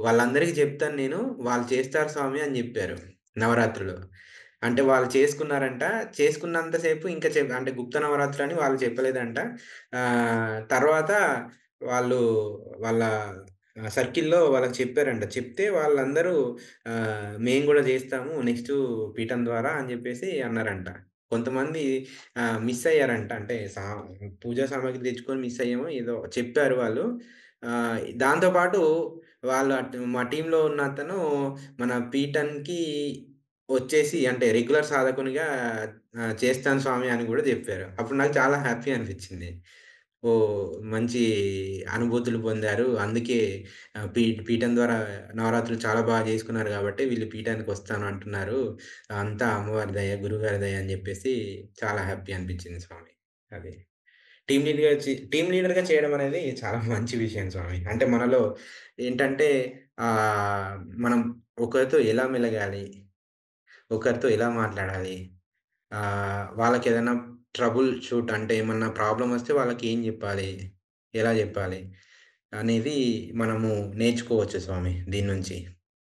వాళ్ళందరికి చెప్తాను నేను. వాళ్ళు చేస్తారు స్వామి అని జెప్పారు నవరాత్రులు. అంటే వాళ్ళు చేసుకున్నారంట. చేసుకున్నంత సేపు ఇంకా అంటే గుప్త నవరాత్రులని వాళ్ళు చెప్పలేదంట. తర్వాత వాళ్ళు వాళ్ళ సర్కిల్‌లో వాళ్ళకి చెప్పారంట. చెప్తే వాళ్ళందరూ మేము గూడా జేస్తాము నెక్స్టు పీఠం ద్వారా అని జెప్పేసి అన్నారంట. కొంతమంది మిస్ అయ్యారంట. అంటే పూజా సామాగ్రి తెచ్చుకొని మిస్ అయ్యామో ఏదో చెప్పారు వాళ్ళు. దాంతో పాటు వాళ్ళు మా టీమ్‌లో ఉన్నతను మన పీఠానికి వచ్చేసి అంటే రెగ్యులర్ సాధకునిగా చేస్తాను స్వామి అని గూడా జెప్పారు. అప్పుడు నాకు చాలా హ్యాపీ అనిపిచ్చింది. ఓహ్! మంచి అనుభూతులు పొందారు. అందుకే పీఠం ద్వారా నవరాత్రులు చాలా బాగా జేసుకున్నారు గాబట్టే వీళ్ళు పీఠానికొస్తాను అంటున్నారు. అంతా అమ్మవారి దయ, గురువుగారి దయ అని జెప్పేసి చాలా హ్యాపీ అనిపిచ్చింది స్వామి. అది. టీమ్ లీడర్‌గా చేయడం అనేది చాలా మంచి విషయం స్వామి. అంటే మనలో ఏంటంటే మనం ఒకరితో ఎలా మెలగాలి? ఒకరితో ఎలా మాట్లాడాలి? వాళ్ళకేదైనా ట్రబుల్ షూట్ అంటే ఏమన్నా ప్రాబ్లమొస్తే వాళ్ళకేం జెప్పాలి? ఎలా జెప్పాలి? అనేది మనము నేర్చుకోవచ్చు స్వామి దీని నుంచి.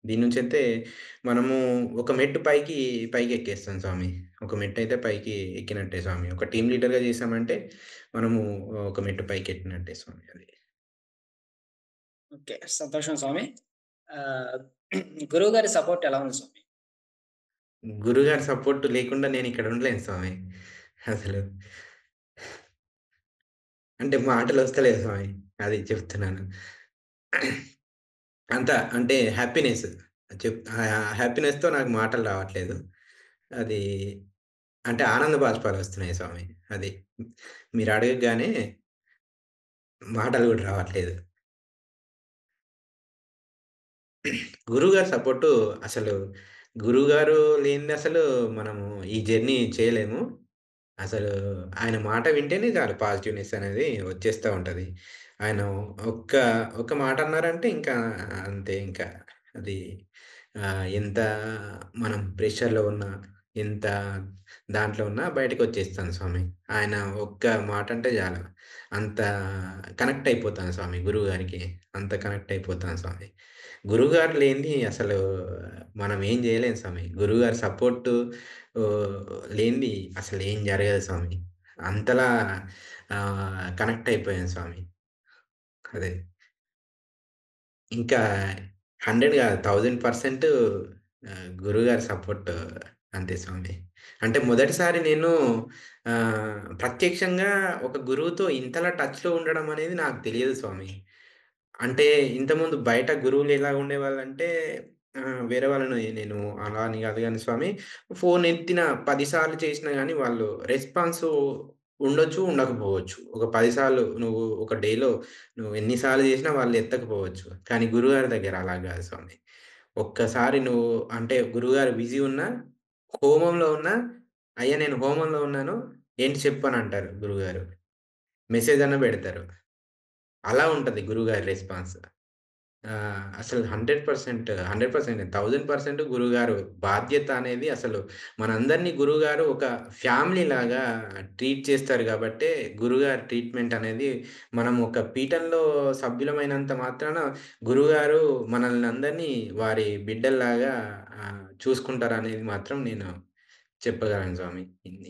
దీని నుంచయితే మనము ఒక మెట్టు పైకెక్కేస్తాం స్వామి. ఒక మెట్టయితే పైకి ఎక్కినట్టే స్వామి. ఒక టీమ్ లీడర్‌గా చేశామంటే మనము ఒక మెట్టు పైకెక్కినట్టే స్వామి అది. ఓకే. సంతోషం స్వామి. ఆహ్, గురువుగారి సపోర్ట్ ఎలా ఉంది స్వామి? గురుగారి సపోర్ట్ లేకుండా నేనిక్కడ ఉండలేను స్వామి. అసలు. అంటే మాటలొస్తలేవు స్వామి. అది చెప్తున్నాను. అంత అంటే హ్యాపీనెస్. హ్యాపీనెస్‌తో నాకు మాటలు రావట్లేదు. అది అంటే ఆనంద బాష్పాలొస్తున్నాయి స్వామి. అది. మీరు అడగగానే మాటలు గూడా రావట్లేదు. గురువుగారి సపోర్టు అసలు గురువుగారు లేనిదే అసలు మనము ఈ జర్నీ చేయలేము. అసలు ఆయన మాట వింటేనే చాలు పాజిటివ్‌నెస్ అనేది వచ్చేస్తా ఉంటది. ఆయన ఒక్క ఒక్క మాట అన్నారంటే ఇంకా అంతే ఇంకా. అది ఎంత మనం ప్రెషర్‌లో ఉన్నా, ఎంత దాంట్లో ఉన్నా బయటకొచ్చేస్తాను స్వామి. ఆయన ఒక్క మాట అంటే చాలు. అంత కనెక్ట్ అయిపోతాను స్వామి గురువుగారికి. అంత కనెక్ట్ అయిపోతాను స్వామి. గురువుగారు లేనిది అసలు మనం ఏం జేయలేం స్వామి. గురువుగారి సపోర్టు ఓహ్, లేనిది అసలేం జరగదు స్వామి. అంతలా కనెక్ట్ అయిపోయాను స్వామి. అదే. ఇంకా 100 గాదు 1000% గురువుగారి సపోర్ట్ అంతే స్వామి. అంటే మొదటిసారి నేను ప్రత్యక్షంగా ఒక గురువుతో ఇంతలా టచ్‌లో ఉండడం అనేది నాకు తెలియదు స్వామి. అంటే ఇంతకుముందు బయట గురువులు ఎలా ఉండేవాళ్ళంటే వేరే వాళ్ళని నేను అలా అని గాదు గానీ స్వామి, ఫోన్ ఎత్తిన 10 సార్లు చేసినా గానీ వాళ్ళు రెస్పాన్సు ఉండొచ్చు, ఉండకపోవచ్చు. ఒక 10 సార్లు నువ్వు ఒక డేలో నువ్వు ఎన్ని సార్లు జేసినా వాళ్ళు ఎత్తకపోవచ్చు. కానీ గురువుగారి దగ్గర అలా గాదు స్వామి. ఒక్కసారి నువ్వు అంటే గురువుగారు బిజీ ఉన్నా, హోమంలో ఉన్నా, "అయ్యా నేను హోమంలో ఉన్నాను, ఏంటి చెప్పు" అని అంటారు గురువుగారు. మెసేజ్ అన్నా బెడతారు. అలా ఉంటది గురువుగారి రెస్పాన్స్. అసలు 100% 1000% గురువుగారు బాధ్యత అనేది అసలు మనందరిని గురువుగారు ఒక ఫ్యామిలీలాగా ట్రీట్ చేస్తారు గాబట్టే, గురువుగారి ట్రీట్‌మెంట్ అనేది మనం ఒక పీఠంలో సభ్యులమైనంత మాత్రాన గురువుగారు మనల్ని అందరినీ వారి బిడ్డల్లాగా చూసుకుంటారనేది మాత్రం నేను చెప్పగలను స్వామి.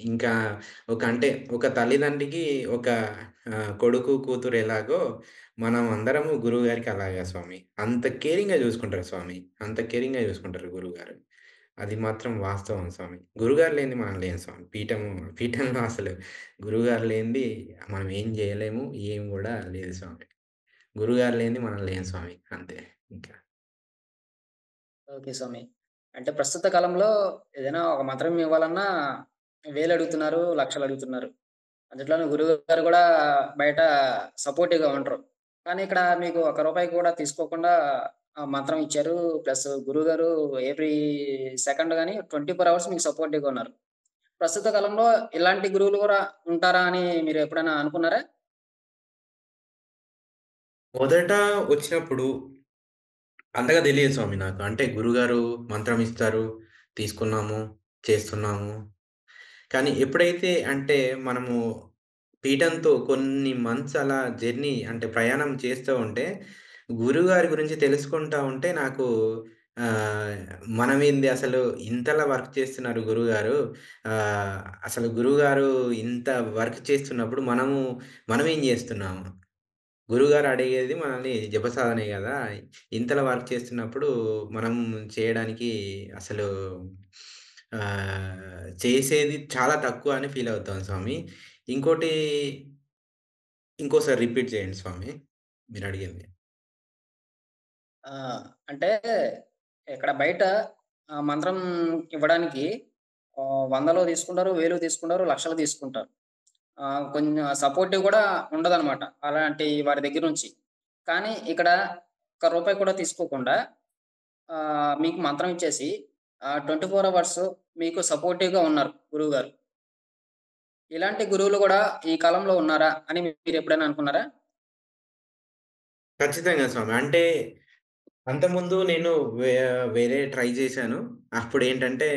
ఇంకా అంటే ఒక తల్లిదండ్రికి ఒక కొడుకు, కూతురు ఎలాగో మనం అందరము గురువుగారికి అలాగా స్వామి. అంత కేరింగ్‌గా చూసుకుంటారు స్వామి. అంత కేరింగ్‌గా చూసుకుంటారు గురువుగారు. అది మాత్రం వాస్తవం స్వామి. గురువుగారు లేనిది మనం లేము స్వామి. పీఠంలో అసలు గురువుగారు లేనిది మనం ఏం జేయలేము. ఏం గూడా లేదు స్వామి. గురువుగారు లేనిది మనం లేము స్వామి. అంతే ఇంకా. ఓకే స్వామి. అంటే ప్రస్తుత కాలంలో ఏదైనా ఒక మంత్రం ఇవ్వాలన్నా వేలడుగుతున్నారు, లక్షలడుగుతున్నారు. అందుట్లోను గురువుగారు గూడా బయట సపోర్టివ్‌గా ఉండరు. కానీ ఇక్కడ మీకు ఒక్క రూపాయి కూడా తీసుకోకుండా మంత్రం ఇచ్చారు. ప్లస్ గురువుగారు ఎవ్రీ సెకండ్ గాని 24 అవర్స్ మీకు సపోర్టివ్‌గా ఉన్నారు. ప్రస్తుత కాలంలో ఇలాంటి గురువులు గూడా ఉంటారా అని మీరు ఎప్పుడైనా అనుకున్నారా? మొదట వచ్చినప్పుడు అంతగా తెలియదు స్వామి నాకు. అంటే గురువుగారు మంత్రం ఇస్తారు, తీసుకున్నాము, చేస్తున్నాము. కానీ ఎప్పుడైతే అంటే మనము పీఠంతో కొన్ని మంత్స్ అలా జర్నీ అంటే ప్రయాణం చేస్తూ ఉంటే, గురువుగారి గురించి తెలుసుకుంటా ఉంటే నాకు ఆహ్, మనమేంది అసలు ఇంతలా వర్క్ చేస్తున్నారు గురువుగారు. ఆహ్, అసలు గురువుగారు ఇంత వర్క్ చేస్తున్నప్పుడు మనమేం జేస్తున్నాము? గురువుగారు అడిగేది మనల్ని జపసాధనే గదా! ఇంతలా వర్క్ చేస్తున్నప్పుడు మనం చేయడానికి అసలు చేసేది చాలా తక్కువ అని ఫీల్ అవుతాం స్వామి. ఇంకోటి ఇంకోసారి రిపీట్ చేయండి స్వామి మీరడిగింది. ఆ! అంటే ఇక్కడ బయట మంత్రం ఇవ్వడానికి వందలో తీసుకుంటారు, వేలు తీసుకుంటారు, లక్షలు తీసుకుంటారు. కొంచెం సపోర్టివ్ గూడా ఉండదనమాట. అలాంటి వారి దగ్గర నుంచి. కానీ ఇక్కడ ఒక్క రూపాయి కూడా తీసుకోకుండా మీకు మంత్రం ఇచ్చేసి 24 అవర్స్ మీకు సపోర్టివ్‌గా ఉన్నారు గురువుగారు. ఇలాంటి గురువులు గూడా ఈ కాలంలో ఉన్నారా అని మీరెప్పుడైనా అనుకున్నారా? ఖచ్చితంగా స్వామి. అంటే అంతకుముందు నేను వే వేరే ట్రై చేశాను. అప్పుడేంటంటే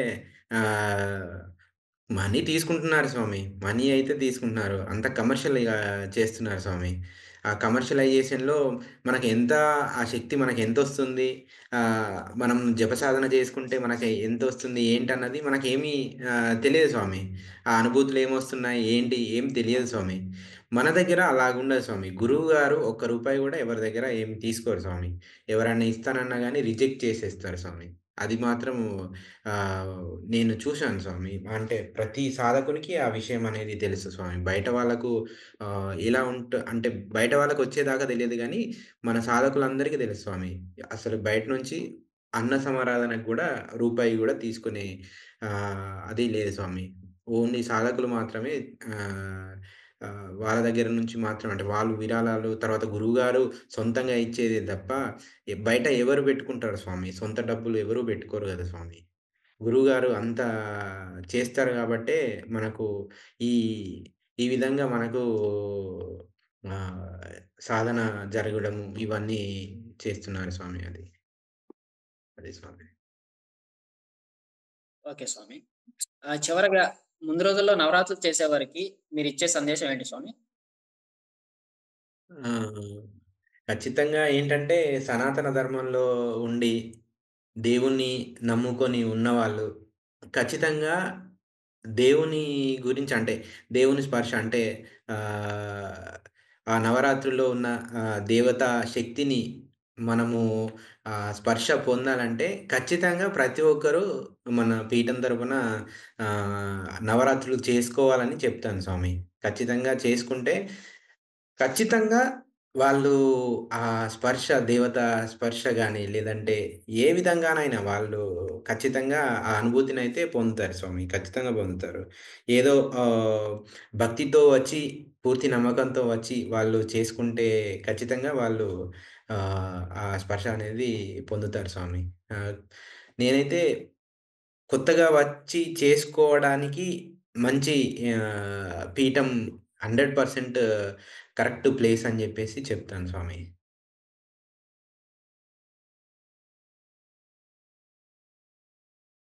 ఆహ్, మనీ తీసుకుంటున్నారు స్వామి. మనీ అయితే తీసుకుంటున్నారు. అంత కమర్షియల్‌గా చేస్తున్నారు స్వామి. ఆ కమర్షియలైజేషన్‌లో ఆ శక్తి మనకెంతొస్తుంది? మనం జపసాధన చేసుకుంటే మనకి ఎంతొస్తుంది? ఏంటన్నది మనకేమీ తెలియదు స్వామి. ఆ అనుభూతులేమొస్తున్నాయి? ఏంటి? ఏం తెలియదు స్వామి. మన దగ్గర అలాగుండదు స్వామి. గురువుగారు ఒక్క రూపాయి గూడా ఎవరి దగ్గర ఏం తీసుకోరు స్వామి. ఎవరన్నా ఇస్తానన్నా గాని రిజెక్ట్ చేసేస్తారు స్వామి. అది మాత్రం ఆహ్, నేను చూశాను స్వామి. అంటే ప్రతి సాధకునికి ఆ విషయం అనేది తెలుసు స్వామి. బయట వాళ్ళకు ఎలా అంటే బయట వాళ్ళకొచ్చేదాకా తెలీదు గానీ, మన సాధకులందరికీ తెలుసు స్వామి. అసలు బయట నుంచి అన్న సమారాధనకు గూడా రూపాయి గూడా తీసుకునే అది లేదు స్వామి. ఓన్లీ సాధకులు మాత్రమే ఆహ్, వాళ్ళ దగ్గర నుంచి మాత్రం అంటే వాళ్ళు విరాళాలు తర్వాత గురువుగారు సొంతంగా ఇచ్చేదే తప్ప బయట ఎవరు పెట్టుకుంటారు స్వామి? సొంత డబ్బులు ఎవరు పెట్టుకోరు గదా స్వామి! గురువుగారు అంత చేస్తారు గాబట్టే మనకు ఈ ఈ విధంగా మనకు ఆహ్, సాధన జరగడము ఇవన్నీ చేస్తున్నారు స్వామి అది. అది స్వామి. ఓకే స్వామి. చివరగా ముందు రోజుల్లో నవరాత్రులు చేసేవారికి మీరిచ్చే సందేశం ఏంటి స్వామి? ఆ! ఖచ్చితంగా ఏంటంటే సనాతన ధర్మంలో ఉండి దేవుణ్ణి నమ్ముకొని ఉన్నవాళ్ళు ఖచ్చితంగా దేవుని గురించి అంటే దేవుని స్పర్శ అంటే ఆహ్, ఆ నవరాత్రుల్లో ఉన్న దేవతా శక్తిని మనము స్పర్శ పొందాలంటే ఖచ్చితంగా ప్రతి ఒక్కరు మన పీఠం తరపున నవరాత్రులు చేసుకోవాలని చెప్తాను స్వామి. ఖచ్చితంగా చేసుకుంటే ఖచ్చితంగా వాళ్ళు ఆ స్పర్శ దేవతా స్పర్శ గాని, లేదంటే ఏ విధంగానైనా వాళ్ళు ఖచ్చితంగా ఆ అనుభూతినైతే పొందుతారు స్వామి. ఖచ్చితంగా పొందుతారు. ఏదో భక్తితో వచ్చి, పూర్తి నమ్మకంతో వచ్చి వాళ్ళు చేసుకుంటే ఖచ్చితంగా వాళ్ళు ఆ స్పర్శ అనేది పొందుతారు స్వామి. ఆహ్, నేనైతే కొత్తగా వచ్చి చేసుకోవడానికి మంచి పీఠం 100% కరెక్ట్ ప్లేస్ అని జెప్పేసి చెప్తాను స్వామి.